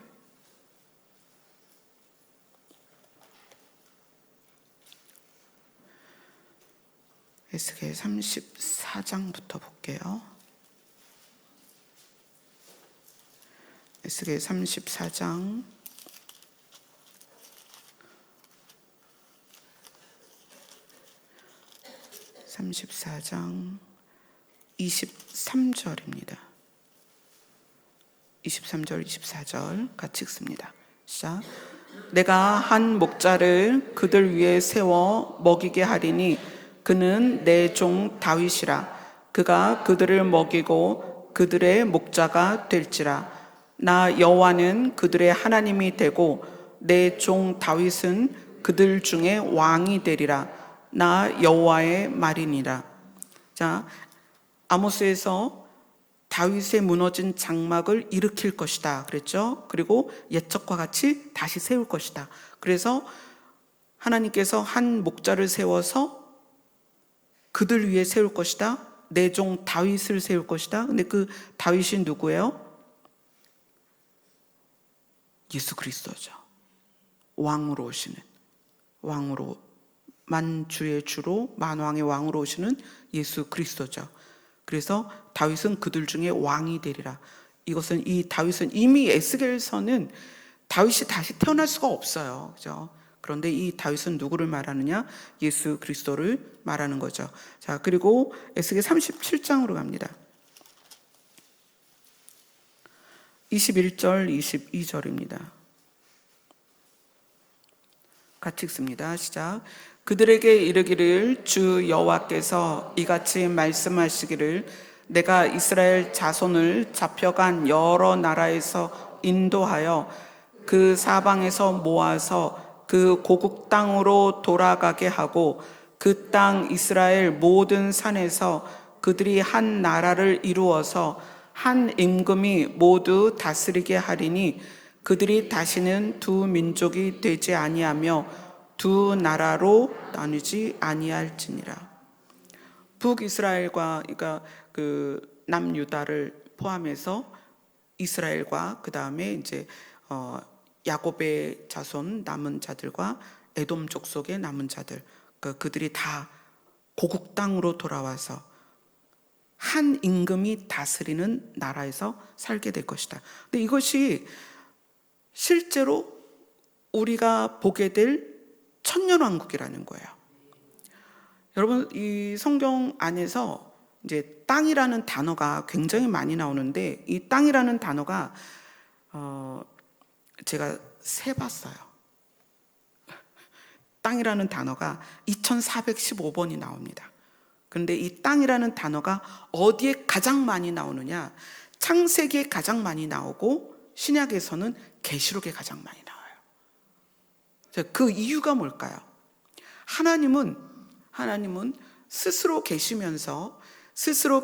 Speaker 1: 34장부터 볼게요. 에스겔 34장 23절입니다. 23절, 24절 같이 읽습니다. 시작. 내가 한 목자를 그들 위에 세워 먹이게 하리니 그는 내 종 다윗이라. 그가 그들을 먹이고 그들의 목자가 될지라. 나 여호와는 그들의 하나님이 되고 내 종 다윗은 그들 중에 왕이 되리라. 나 여호와의 말이니라. 자, 아모스에서 다윗의 무너진 장막을 일으킬 것이다 그랬죠. 그리고 예적과 같이 다시 세울 것이다. 그래서 하나님께서 한 목자를 세워서 그들 위에 세울 것이다. 내 종 다윗을 세울 것이다. 근데 그 다윗이 누구예요? 예수 그리스도죠. 왕으로 오시는, 왕으로, 만주의 주로 만왕의 왕으로 오시는 예수 그리스도죠. 그래서 다윗은 그들 중에 왕이 되리라. 이것은, 이 다윗은 이미 에스겔서는 다윗이 다시 태어날 수가 없어요. 그죠? 그런데 이 다윗은 누구를 말하느냐? 예수 그리스도를 말하는 거죠. 자, 그리고 에스겔 37장으로 갑니다. 21절, 22절입니다. 같이 읽습니다. 시작. 그들에게 이르기를 주 여호와께서 이같이 말씀하시기를 내가 이스라엘 자손을 잡혀간 여러 나라에서 인도하여 그 사방에서 모아서 그 고국 땅으로 돌아가게 하고 그 땅 이스라엘 모든 산에서 그들이 한 나라를 이루어서 한 임금이 모두 다스리게 하리니 그들이 다시는 두 민족이 되지 아니하며 두 나라로 나누지 아니할지니라. 북이스라엘과 그러니까 그 남유다를 포함해서 이스라엘과 그 다음에 이제 야곱의 자손 남은 자들과 에돔 족속의 남은 자들, 그들이 다 고국 땅으로 돌아와서 한 임금이 다스리는 나라에서 살게 될 것이다. 근데 이것이 실제로 우리가 보게 될 천년왕국이라는 거예요. 여러분, 이 성경 안에서 이제 땅이라는 단어가 굉장히 많이 나오는데 이 땅이라는 단어가 제가 세봤어요. 땅이라는 단어가 2415번이 나옵니다. 그런데 이 땅이라는 단어가 어디에 가장 많이 나오느냐? 창세기에 가장 많이 나오고 신약에서는 계시록에 가장 많이 나와요. 그 이유가 뭘까요? 하나님은 스스로 계시면서 스스로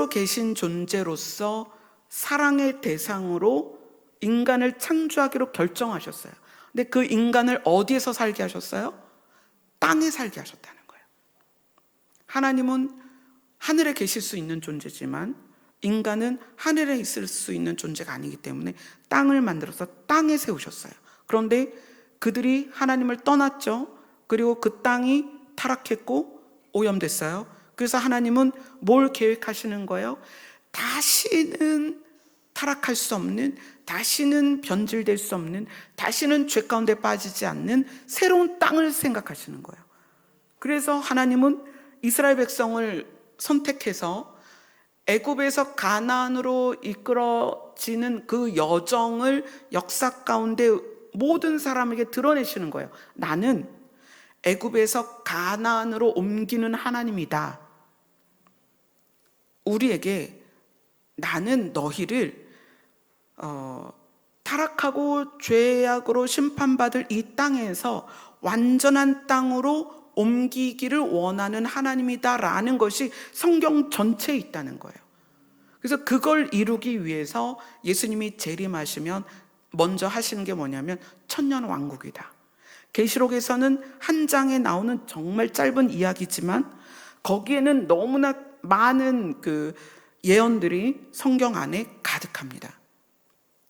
Speaker 1: 계신 존재로서 사랑의 대상으로 인간을 창조하기로 결정하셨어요. 근데 그 인간을 어디에서 살게 하셨어요? 땅에 살게 하셨다는 거예요. 하나님은 하늘에 계실 수 있는 존재지만 인간은 하늘에 있을 수 있는 존재가 아니기 때문에 땅을 만들어서 땅에 세우셨어요. 그런데 그들이 하나님을 떠났죠. 그리고 그 땅이 타락했고 오염됐어요. 그래서 하나님은 뭘 계획하시는 거예요? 다시는 타락할 수 없는, 다시는 변질될 수 없는, 다시는 죄 가운데 빠지지 않는 새로운 땅을 생각하시는 거예요. 그래서 하나님은 이스라엘 백성을 선택해서 애굽에서 가나안으로 이끌어지는 그 여정을 역사 가운데 모든 사람에게 드러내시는 거예요. 나는 애굽에서 가나안으로 옮기는 하나님이다. 우리에게 나는 너희를 타락하고 죄악으로 심판받을 이 땅에서 완전한 땅으로 옮기기를 원하는 하나님이다라는 것이 성경 전체에 있다는 거예요. 그래서 그걸 이루기 위해서 예수님이 재림하시면 먼저 하시는 게 뭐냐면 천년왕국이다. 계시록에서는 한 장에 나오는 정말 짧은 이야기지만 거기에는 너무나 많은 그 예언들이 성경 안에 가득합니다.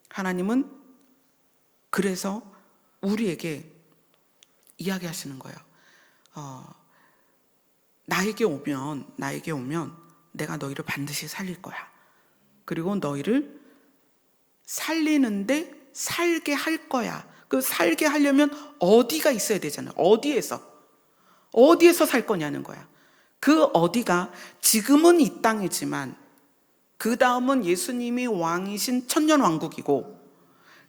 Speaker 1: 하나님은 그래서 우리에게 이야기하시는 거예요. 나에게 오면 내가 너희를 반드시 살릴 거야. 그리고 너희를 살리는데 살게 할 거야. 그 살게 하려면 어디가 있어야 되잖아요. 어디에서 살 거냐는 거야. 그 어디가 지금은 이 땅이지만 그 다음은 예수님이 왕이신 천년왕국이고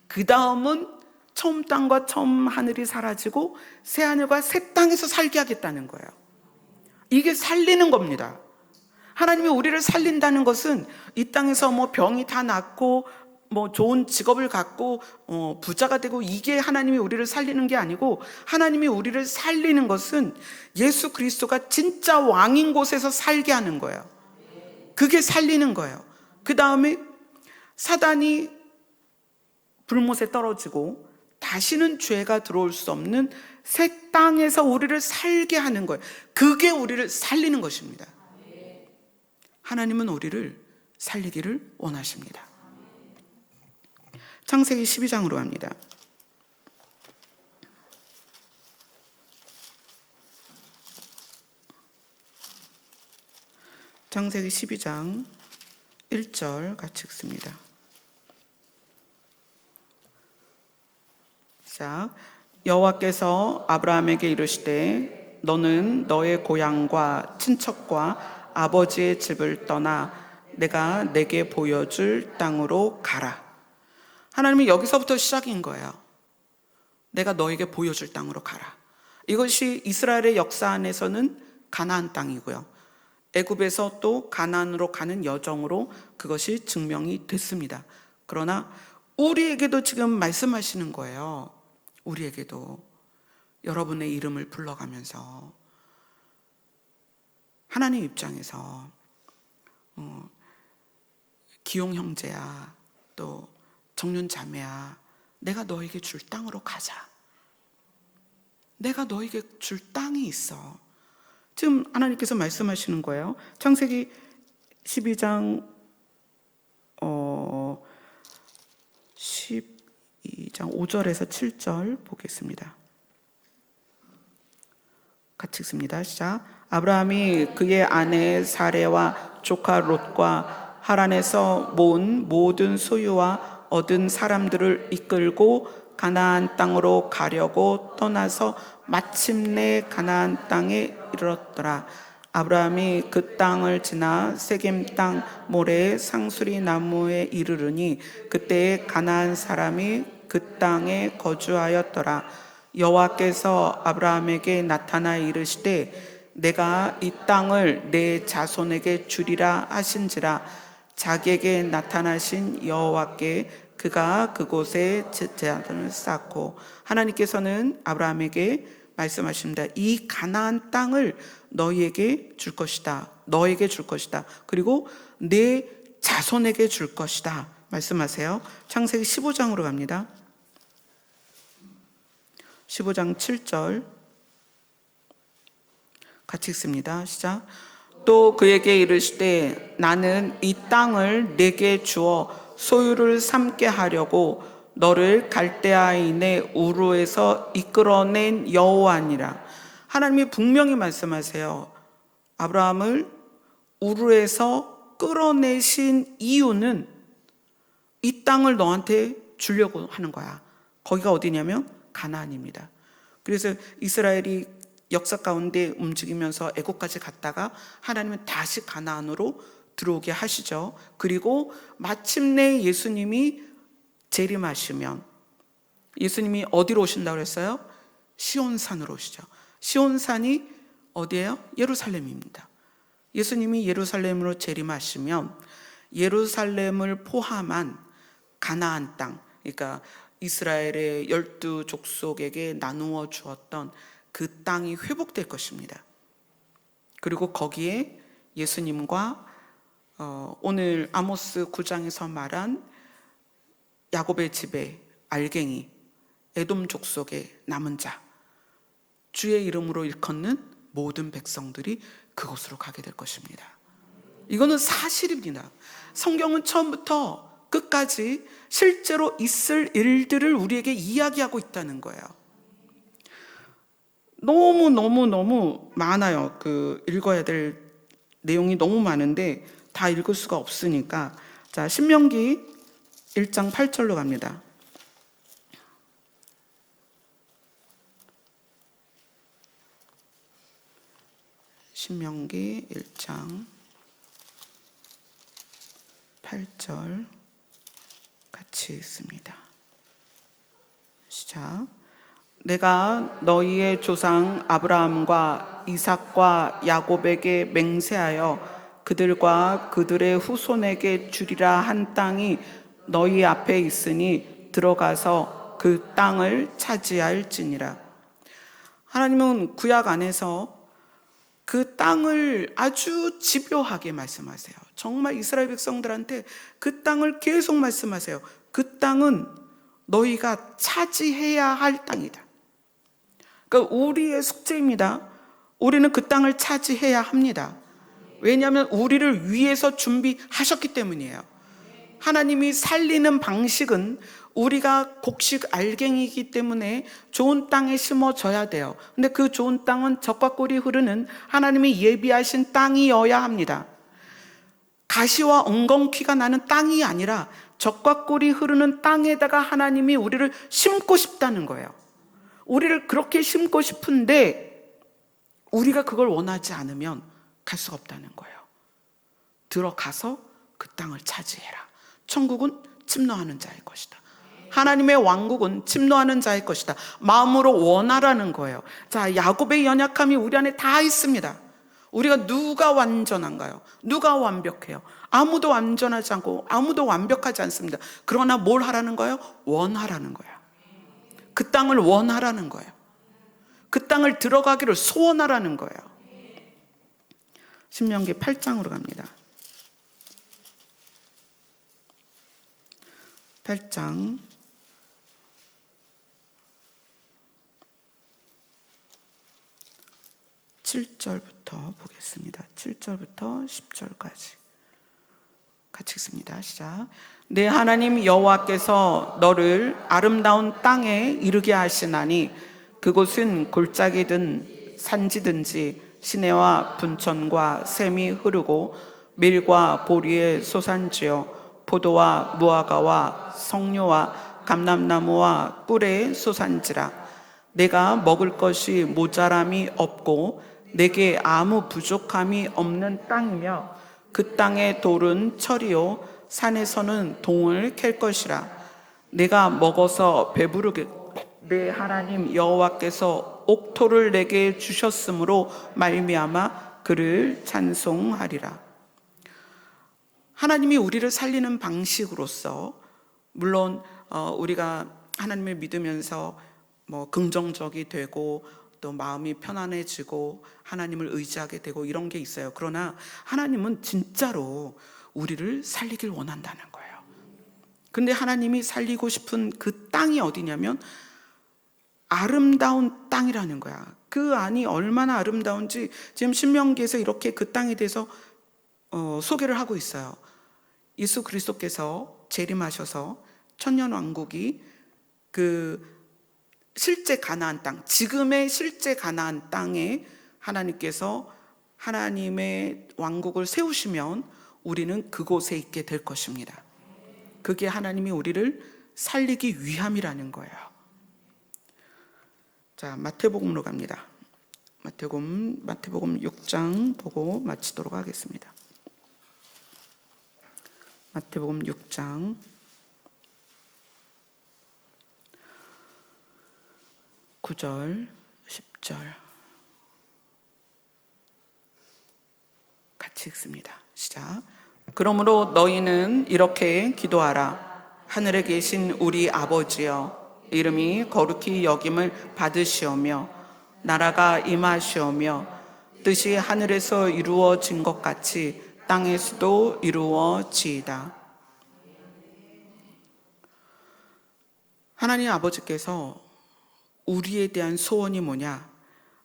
Speaker 1: 그 다음은 처음 땅과 처음 하늘이 사라지고 새 하늘과 새 땅에서 살게 하겠다는 거예요. 이게 살리는 겁니다. 하나님이 우리를 살린다는 것은 이 땅에서 뭐 병이 다 낫고 뭐 좋은 직업을 갖고 부자가 되고 이게 하나님이 우리를 살리는 게 아니고 하나님이 우리를 살리는 것은 예수 그리스도가 진짜 왕인 곳에서 살게 하는 거예요. 그게 살리는 거예요. 그 다음에 사단이 불못에 떨어지고 다시는 죄가 들어올 수 없는 새 땅에서 우리를 살게 하는 거예요. 그게 우리를 살리는 것입니다. 하나님은 우리를 살리기를 원하십니다. 창세기 12장으로 갑니다. 창세기 12장 1절 같이 읽습니다. 자, 여호와께서 아브라함에게 이르시되 너는 너의 고향과 친척과 아버지의 집을 떠나 내가 내게 보여줄 땅으로 가라. 하나님이 여기서부터 시작인 거예요. 내가 너에게 보여줄 땅으로 가라. 이것이 이스라엘의 역사 안에서는 가나안 땅이고요. 애굽에서 또 가나안으로 가는 여정으로 그것이 증명이 됐습니다. 그러나 우리에게도 지금 말씀하시는 거예요. 우리에게도 여러분의 이름을 불러가면서 하나님 입장에서 기용 형제야, 또 정륜 자매야, 내가 너에게 줄 땅으로 가자. 내가 너에게 줄 땅이 있어. 지금 하나님께서 말씀하시는 거예요. 창세기 12장 5절에서 7절 보겠습니다. 같이 읽습니다. 시작. 아브라함이 그의 아내 사레와 조카 롯과 하란에서 모은 모든 소유와 얻은 사람들을 이끌고 가나안 땅으로 가려고 떠나서 마침내 가나안 땅에 이르렀더라. 아브라함이 그 땅을 지나 세겜 땅 모래의 상수리 나무에 이르르니 그때에 가나안 사람이 그 땅에 거주하였더라. 여호와께서 아브라함에게 나타나 이르시되 내가 이 땅을 내 자손에게 주리라 하신지라. 자기에게 나타나신 여호와께 그가 그곳에 제단을 쌓고, 하나님께서는 아브라함에게 말씀하십니다. 이 가나안 땅을 너희에게 줄 것이다. 너에게 줄 것이다. 그리고 내 자손에게 줄 것이다. 말씀하세요. 창세기 15장으로 갑니다. 15장 7절 같이 읽습니다. 시작. 또 그에게 이르시되 나는 이 땅을 내게 주어 소유를 삼게 하려고 너를 갈대아인의 우르에서 이끌어낸 여호와니라. 하나님이 분명히 말씀하세요. 아브라함을 우르에서 끌어내신 이유는 이 땅을 너한테 주려고 하는 거야. 거기가 어디냐면 가나안입니다. 그래서 이스라엘이 역사 가운데 움직이면서 애국까지 갔다가 하나님은 다시 가나안으로 들어오게 하시죠. 그리고 마침내 예수님이 재림하시면 예수님이 어디로 오신다고 그랬어요? 시온산으로 오시죠. 시온산이 어디예요? 예루살렘입니다. 예수님이 예루살렘으로 재림하시면 예루살렘을 포함한 가나안 땅, 그러니까 이스라엘의 12족속에게 나누어 주었던 그 땅이 회복될 것입니다. 그리고 거기에 예수님과 오늘 아모스 9장에서 말한 야곱의 집의 알갱이, 에돔 족속의 남은 자, 주의 이름으로 일컫는 모든 백성들이 그곳으로 가게 될 것입니다. 이거는 사실입니다. 성경은 처음부터 끝까지 실제로 있을 일들을 우리에게 이야기하고 있다는 거예요. 너무 많아요. 읽어야 될 내용이 너무 많은데 다 읽을 수가 없으니까, 자, 신명기 1장 8절로 갑니다. 신명기 1장 8절 같이 읽습니다. 시작. 내가 너희의 조상 아브라함과 이삭과 야곱에게 맹세하여 그들과 그들의 후손에게 주리라 한 땅이 너희 앞에 있으니 들어가서 그 땅을 차지할지니라. 하나님은 구약 안에서 그 땅을 아주 집요하게 말씀하세요. 정말 이스라엘 백성들한테 그 땅을 계속 말씀하세요. 그 땅은 너희가 차지해야 할 땅이다. 그러니까 우리의 숙제입니다. 우리는 그 땅을 차지해야 합니다. 왜냐하면 우리를 위해서 준비하셨기 때문이에요. 하나님이 살리는 방식은 우리가 곡식 알갱이기 때문에 좋은 땅에 심어져야 돼요. 근데 그 좋은 땅은 젖과 꿀이 흐르는 하나님이 예비하신 땅이어야 합니다. 가시와 엉겅퀴가 나는 땅이 아니라 젖과 꿀이 흐르는 땅에다가 하나님이 우리를 심고 싶다는 거예요. 우리를 그렇게 심고 싶은데 우리가 그걸 원하지 않으면 갈 수가 없다는 거예요. 들어가서 그 땅을 차지해라. 천국은 침노하는 자의 것이다. 하나님의 왕국은 침노하는 자의 것이다. 마음으로 원하라는 거예요. 자, 야곱의 연약함이 우리 안에 다 있습니다. 우리가 누가 완전한가요? 누가 완벽해요? 아무도 완전하지 않고 아무도 완벽하지 않습니다. 그러나 뭘 하라는 거예요? 원하라는 거예요. 그 땅을 원하라는 거예요. 그 땅을 들어가기를 소원하라는 거예요. 신명기 8장으로 갑니다. 8장 7절부터 보겠습니다. 7절부터 10절까지 같이 읽습니다. 시작. 내 하나님 여호와께서 너를 아름다운 땅에 이르게 하시나니 그곳은 골짜기든 산지든지 시내와 분천과 샘이 흐르고 밀과 보리의 소산지요 포도와 무화과와 석류와 감람나무와 꿀의 소산지라. 내가 먹을 것이 모자람이 없고 내게 아무 부족함이 없는 땅이며 그 땅의 돌은 철이요 산에서는 동을 캘 것이라. 내가 먹어서 배부르게 내 하나님 여호와께서 옥토를 내게 주셨으므로 말미암아 그를 찬송하리라. 하나님이 우리를 살리는 방식으로서 물론 우리가 하나님을 믿으면서 긍정적이 되고 또 마음이 편안해지고 하나님을 의지하게 되고 이런 게 있어요. 그러나 하나님은 진짜로 우리를 살리길 원한다는 거예요. 근데 하나님이 살리고 싶은 그 땅이 어디냐면 아름다운 땅이라는 거야. 그 안이 얼마나 아름다운지 지금 신명기에서 이렇게 그 땅에 대해서 소개를 하고 있어요. 예수 그리스도께서 재림하셔서 천년왕국이 그 실제 가나안 땅, 지금의 실제 가나안 땅에 하나님께서 하나님의 왕국을 세우시면 우리는 그곳에 있게 될 것입니다. 그게 하나님이 우리를 살리기 위함이라는 거예요. 자, 마태복음으로 갑니다. 마태복음 6장 보고 마치도록 하겠습니다. 마태복음 6장 9절, 10절 같이 읽습니다. 시작. 그러므로 너희는 이렇게 기도하라. 하늘에 계신 우리 아버지여, 이름이 거룩히 여김을 받으시오며 나라가 임하시오며 뜻이 하늘에서 이루어진 것 같이 땅에서도 이루어지이다. 하나님 아버지께서 우리에 대한 소원이 뭐냐?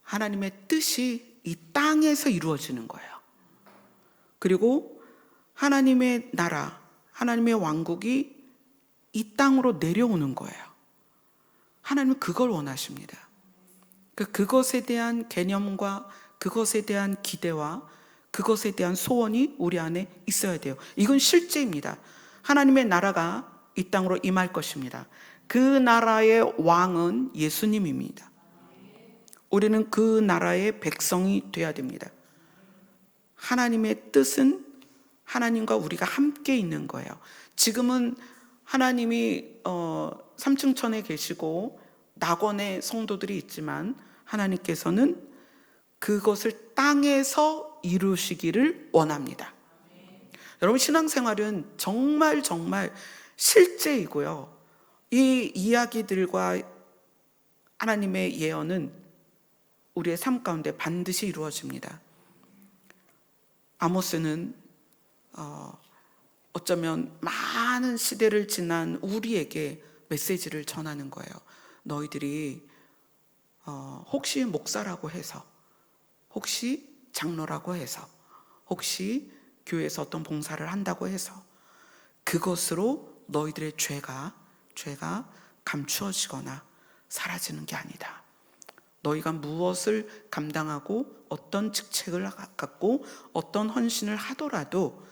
Speaker 1: 하나님의 뜻이 이 땅에서 이루어지는 거예요. 그리고 하나님의 나라, 하나님의 왕국이 이 땅으로 내려오는 거예요. 하나님은 그걸 원하십니다. 그것에 대한 개념과 그것에 대한 기대와 그것에 대한 소원이 우리 안에 있어야 돼요. 이건 실제입니다. 하나님의 나라가 이 땅으로 임할 것입니다. 그 나라의 왕은 예수님입니다. 우리는 그 나라의 백성이 되어야 됩니다. 하나님의 뜻은 하나님과 우리가 함께 있는 거예요. 지금은 하나님이 삼층천에 계시고 낙원의 성도들이 있지만 하나님께서는 그것을 땅에서 이루시기를 원합니다. 여러분, 신앙생활은 정말 실제이고요. 이 이야기들과 하나님의 예언은 우리의 삶 가운데 반드시 이루어집니다. 아모스는 어쩌면 많은 시대를 지난 우리에게 메시지를 전하는 거예요. 너희들이 혹시 목사라고 해서, 혹시 장로라고 해서, 혹시 교회에서 어떤 봉사를 한다고 해서 그것으로 너희들의 죄가 감추어지거나 사라지는 게 아니다. 너희가 무엇을 감당하고 어떤 직책을 갖고 어떤 헌신을 하더라도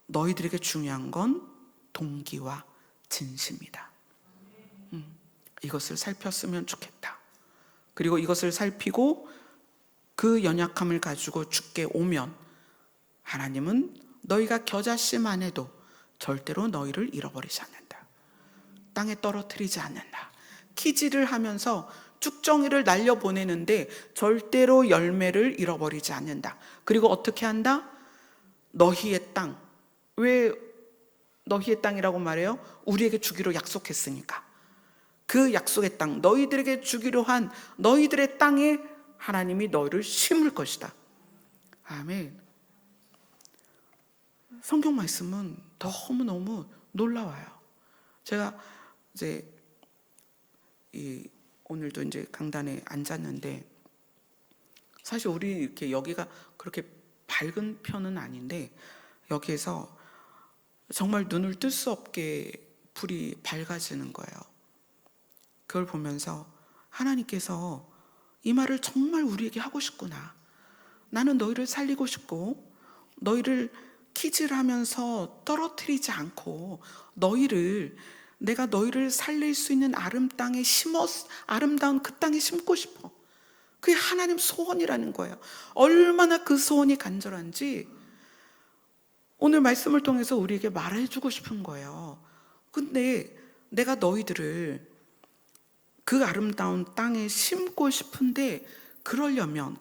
Speaker 1: 너희들에게 중요한 건 동기와 진심이다. 이것을 살폈으면 좋겠다. 그리고 이것을 살피고 그 연약함을 가지고 주께 오면 하나님은 너희가 겨자씨 안에도 절대로 너희를 잃어버리지 않는다. 땅에 떨어뜨리지 않는다. 키질을 하면서 쭉정이를 날려보내는데 절대로 열매를 잃어버리지 않는다. 그리고 어떻게 한다? 너희의 땅. 왜 너희의 땅이라고 말해요? 우리에게 주기로 약속했으니까. 그 약속의 땅, 너희들에게 주기로 한 너희들의 땅에 하나님이 너희를 심을 것이다. 아멘. 성경 말씀은 너무너무 놀라워요. 제가 이제 오늘도 이제 강단에 앉았는데, 사실 우리 이렇게 여기가 그렇게 밝은 편은 아닌데, 여기에서 정말 눈을 뜰 수 없게 불이 밝아지는 거예요. 그걸 보면서 하나님께서 이 말을 정말 우리에게 하고 싶구나. 나는 너희를 살리고 싶고, 너희를 키질하면서 떨어뜨리지 않고, 내가 너희를 살릴 수 있는 아름다운 그 땅에 심고 싶어. 그게 하나님 소원이라는 거예요. 얼마나 그 소원이 간절한지 오늘 말씀을 통해서 우리에게 말해주고 싶은 거예요. 근데 내가 너희들을 그 아름다운 땅에 심고 싶은데, 그러려면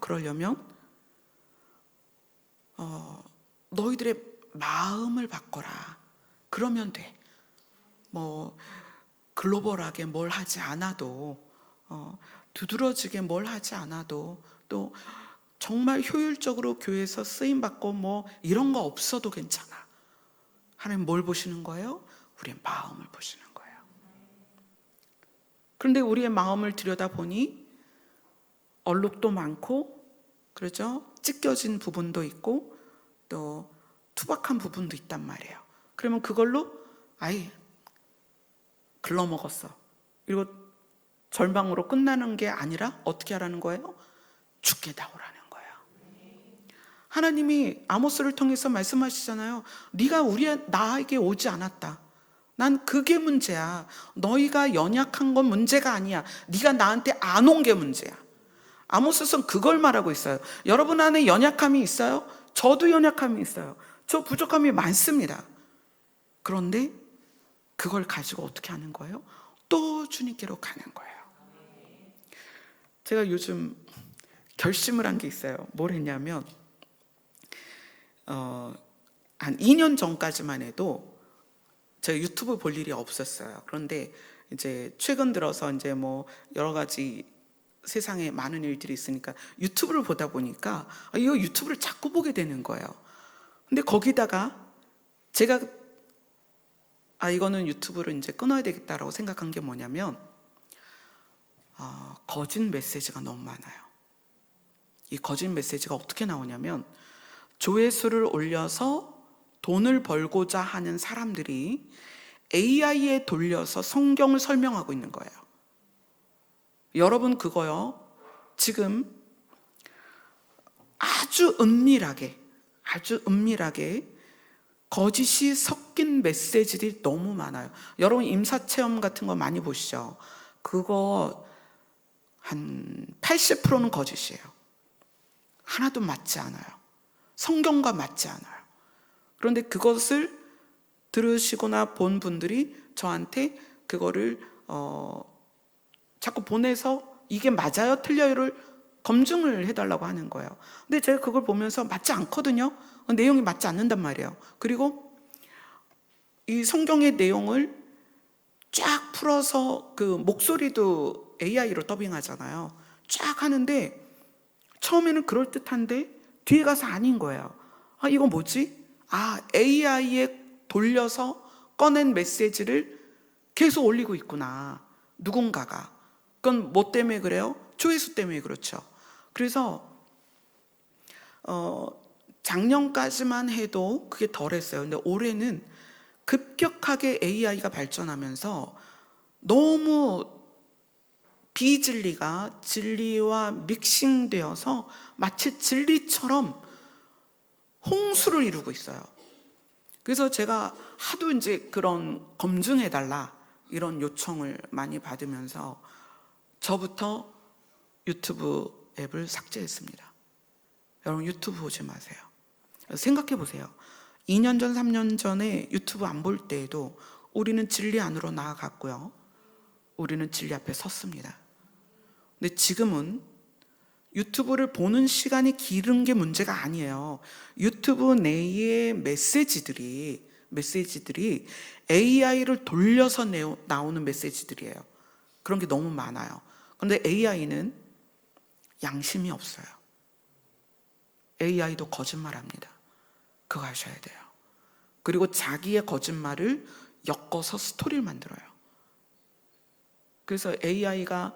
Speaker 1: 너희들의 마음을 바꿔라. 그러면 돼. 글로벌하게 뭘 하지 않아도, 두드러지게 뭘 하지 않아도, 또 정말 효율적으로 교회에서 쓰임받고 이런 거 없어도 괜찮아. 하나님 뭘 보시는 거예요? 우리의 마음을 보시는 거예요. 그런데 우리의 마음을 들여다보니 얼룩도 많고, 그렇죠? 찢겨진 부분도 있고, 또 투박한 부분도 있단 말이에요. 그러면 그걸로 아예 글러먹었어. 그리고 절망으로 끝나는 게 아니라 어떻게 하라는 거예요? 죽게 다오라는 거예요. 하나님이 아모스를 통해서 말씀하시잖아요. 네가 나에게 오지 않았다. 난 그게 문제야. 너희가 연약한 건 문제가 아니야. 네가 나한테 안 온 게 문제야. 아모스는 그걸 말하고 있어요. 여러분 안에 연약함이 있어요? 저도 연약함이 있어요. 저 부족함이 많습니다. 그런데 그걸 가지고 어떻게 하는 거예요? 또 주님께로 가는 거예요. 제가 요즘 결심을 한 게 있어요. 뭘 했냐면, 한 2년 전까지만 해도 제가 유튜브 볼 일이 없었어요. 그런데 이제 최근 들어서 이제 여러 가지 세상에 많은 일들이 있으니까 유튜브를 보다 보니까 이 유튜브를 자꾸 보게 되는 거예요. 근데 거기다가 제가 이거는 유튜브를 이제 끊어야 되겠다라고 생각한 게 뭐냐면, 거짓 메시지가 너무 많아요. 이 거짓 메시지가 어떻게 나오냐면, 조회수를 올려서 돈을 벌고자 하는 사람들이 AI에 돌려서 성경을 설명하고 있는 거예요. 여러분 그거요, 지금 아주 은밀하게 거짓이 섞인 메시지들이 너무 많아요. 여러분 임사체험 같은 거 많이 보시죠? 그거 한 80%는 거짓이에요. 하나도 맞지 않아요. 성경과 맞지 않아요. 그런데 그것을 들으시거나 본 분들이 저한테 그거를 자꾸 보내서 이게 맞아요? 틀려요를 검증을 해달라고 하는 거예요. 근데 제가 그걸 보면서 맞지 않거든요. 내용이 맞지 않는단 말이에요. 그리고 이 성경의 내용을 쫙 풀어서 그 목소리도 AI로 더빙하잖아요. 쫙 하는데 처음에는 그럴듯한데 뒤에 가서 아닌 거예요. 이거 뭐지? AI에 돌려서 꺼낸 메시지를 계속 올리고 있구나. 누군가가. 그건 뭐 때문에 그래요? 조회수 때문에 그렇죠. 그래서 작년까지만 해도 그게 덜했어요. 근데 올해는 급격하게 AI가 발전하면서 너무 비진리가 진리와 믹싱되어서 마치 진리처럼 홍수를 이루고 있어요. 그래서 제가 하도 이제 그런 검증해달라 이런 요청을 많이 받으면서 저부터 유튜브 앱을 삭제했습니다. 여러분 유튜브 보지 마세요. 생각해 보세요. 2년 전, 3년 전에 유튜브 안 볼 때에도 우리는 진리 안으로 나아갔고요. 우리는 진리 앞에 섰습니다. 근데 지금은 유튜브를 보는 시간이 길은 게 문제가 아니에요. 유튜브 내의 메시지들이 AI를 돌려서 나오는 메시지들이에요. 그런 게 너무 많아요. 그런데 AI는 양심이 없어요. AI도 거짓말합니다. 그거 아셔야 돼요. 그리고 자기의 거짓말을 엮어서 스토리를 만들어요. 그래서 AI가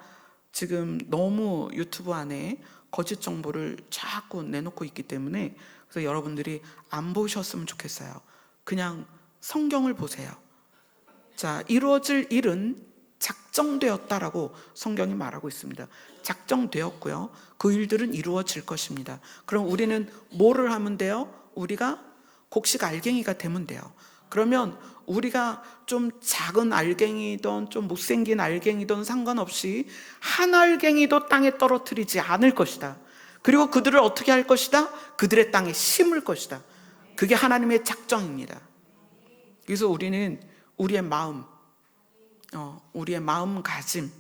Speaker 1: 지금 너무 유튜브 안에 거짓 정보를 자꾸 내놓고 있기 때문에, 그래서 여러분들이 안 보셨으면 좋겠어요. 그냥 성경을 보세요. 자, 이루어질 일은 작정되었다라고 성경이 말하고 있습니다. 작정되었고요. 그 일들은 이루어질 것입니다. 그럼 우리는 뭐를 하면 돼요? 우리가 곡식 알갱이가 되면 돼요. 그러면 우리가 좀 작은 알갱이든 좀 못생긴 알갱이든 상관없이 한 알갱이도 땅에 떨어뜨리지 않을 것이다. 그리고 그들을 어떻게 할 것이다? 그들의 땅에 심을 것이다. 그게 하나님의 작정입니다. 그래서 우리는 우리의 마음가짐,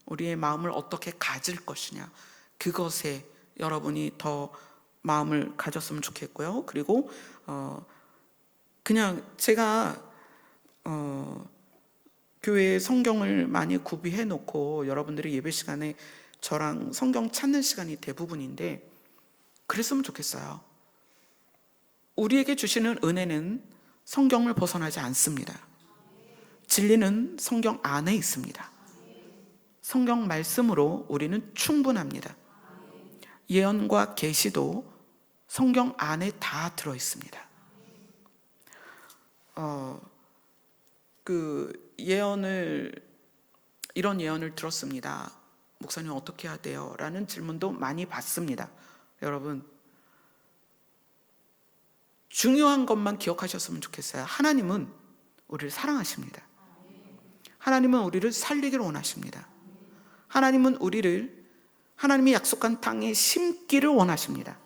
Speaker 1: 우리의 마음을 어떻게 가질 것이냐, 그것에 여러분이 더 마음을 가졌으면 좋겠고요. 그리고 그냥 제가 교회에 성경을 많이 구비해 놓고 여러분들이 예배 시간에 저랑 성경 찾는 시간이 대부분인데, 그랬으면 좋겠어요. 우리에게 주시는 은혜는 성경을 벗어나지 않습니다. 진리는 성경 안에 있습니다. 성경 말씀으로 우리는 충분합니다. 예언과 계시도 성경 안에 다 들어 있습니다. 이런 예언을 들었습니다. 목사님 어떻게 해야 돼요? 라는 질문도 많이 받습니다. 여러분, 중요한 것만 기억하셨으면 좋겠어요. 하나님은 우리를 사랑하십니다. 하나님은 우리를 살리기를 원하십니다. 하나님은 우리를 하나님이 약속한 땅에 심기를 원하십니다.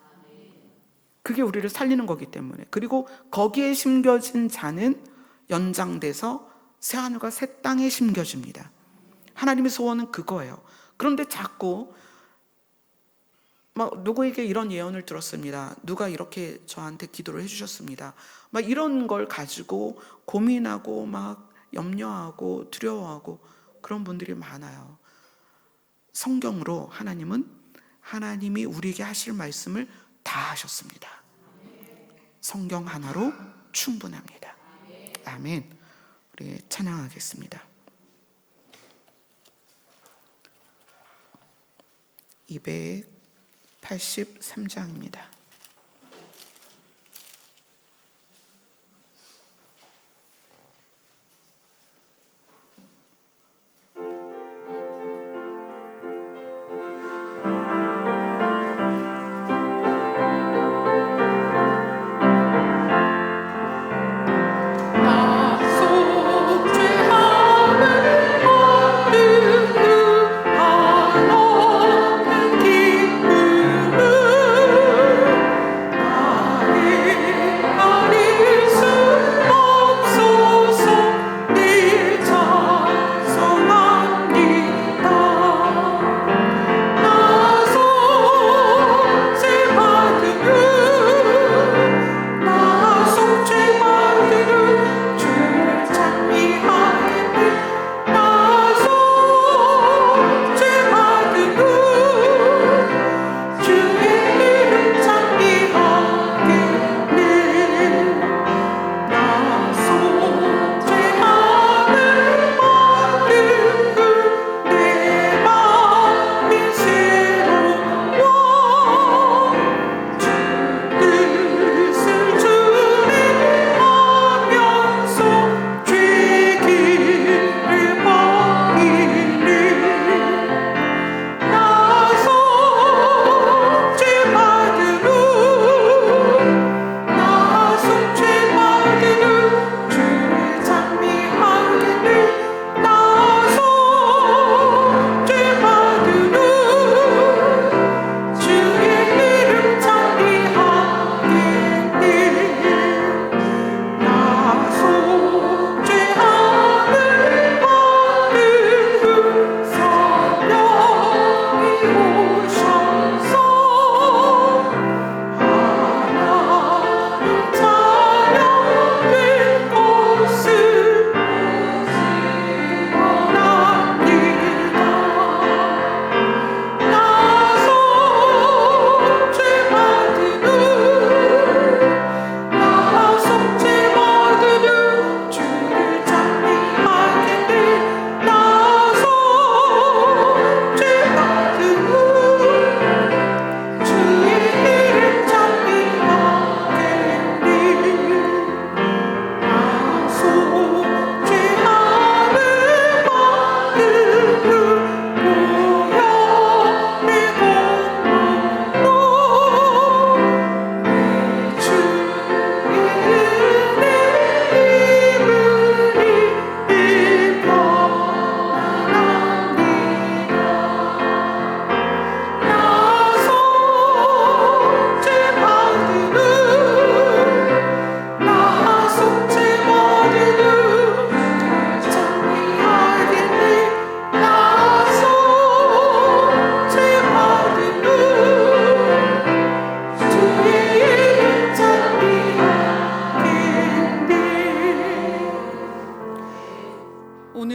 Speaker 1: 그게 우리를 살리는 거기 때문에. 그리고 거기에 심겨진 자는 연장돼서 새하늘과 새 땅에 심겨집니다. 하나님의 소원은 그거예요. 그런데 자꾸 누구에게 이런 예언을 들었습니다. 누가 이렇게 저한테 기도를 해주셨습니다. 이런 걸 가지고 고민하고 염려하고 두려워하고 그런 분들이 많아요. 성경으로 하나님이 우리에게 하실 말씀을 다 하셨습니다. 성경 하나로 충분합니다. 아멘. 우리 찬양하겠습니다. 283장입니다.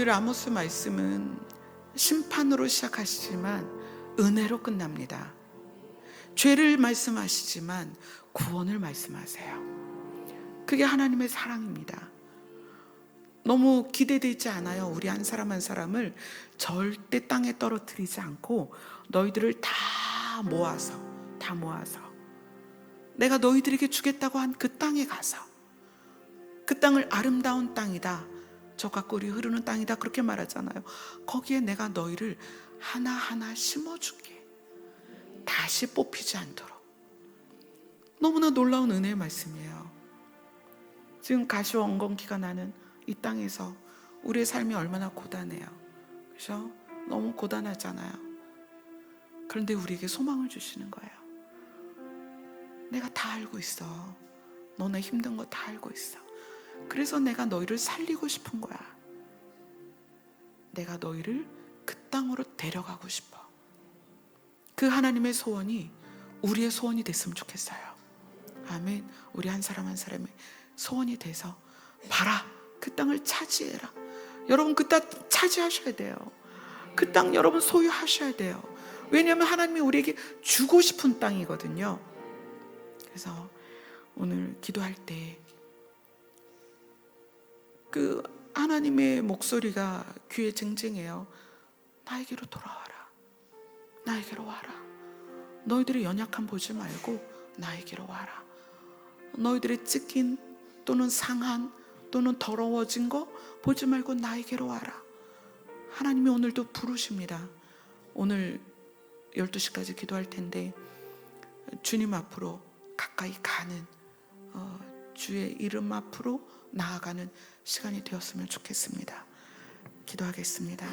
Speaker 1: 오늘 아모스 말씀은 심판으로 시작하시지만 은혜로 끝납니다. 죄를 말씀하시지만 구원을 말씀하세요. 그게 하나님의 사랑입니다. 너무 기대되지 않아요. 우리 한 사람 한 사람을 절대 땅에 떨어뜨리지 않고 너희들을 다 모아서 내가 너희들에게 주겠다고 한 그 땅에 가서 그 땅을 아름다운 땅이다, 젖과 꿀이 흐르는 땅이다 그렇게 말하잖아요. 거기에 내가 너희를 하나하나 심어줄게. 다시 뽑히지 않도록. 너무나 놀라운 은혜의 말씀이에요. 지금 가시와 엉겅퀴가 나는 이 땅에서 우리의 삶이 얼마나 고단해요. 그렇죠? 너무 고단하잖아요. 그런데 우리에게 소망을 주시는 거예요. 내가 다 알고 있어. 너네 힘든 거 다 알고 있어. 그래서 내가 너희를 살리고 싶은 거야. 내가 너희를 그 땅으로 데려가고 싶어. 그 하나님의 소원이 우리의 소원이 됐으면 좋겠어요. 아멘. 우리 한 사람 한 사람의 소원이 돼서 봐라, 그 땅을 차지해라. 여러분 그 땅 차지하셔야 돼요. 그 땅 여러분 소유하셔야 돼요. 왜냐하면 하나님이 우리에게 주고 싶은 땅이거든요. 그래서 오늘 기도할 때 그 하나님의 목소리가 귀에 쟁쟁해요. 나에게로 돌아와라. 나에게로 와라. 너희들의 연약함 보지 말고 나에게로 와라. 너희들의 찢긴 또는 상한 또는 더러워진 거 보지 말고 나에게로 와라. 하나님이 오늘도 부르십니다. 오늘 12시까지 기도할 텐데 주님 앞으로 가까이 가는 주의 이름 앞으로 나아가는 시간이 되었으면 좋겠습니다. 기도하겠습니다.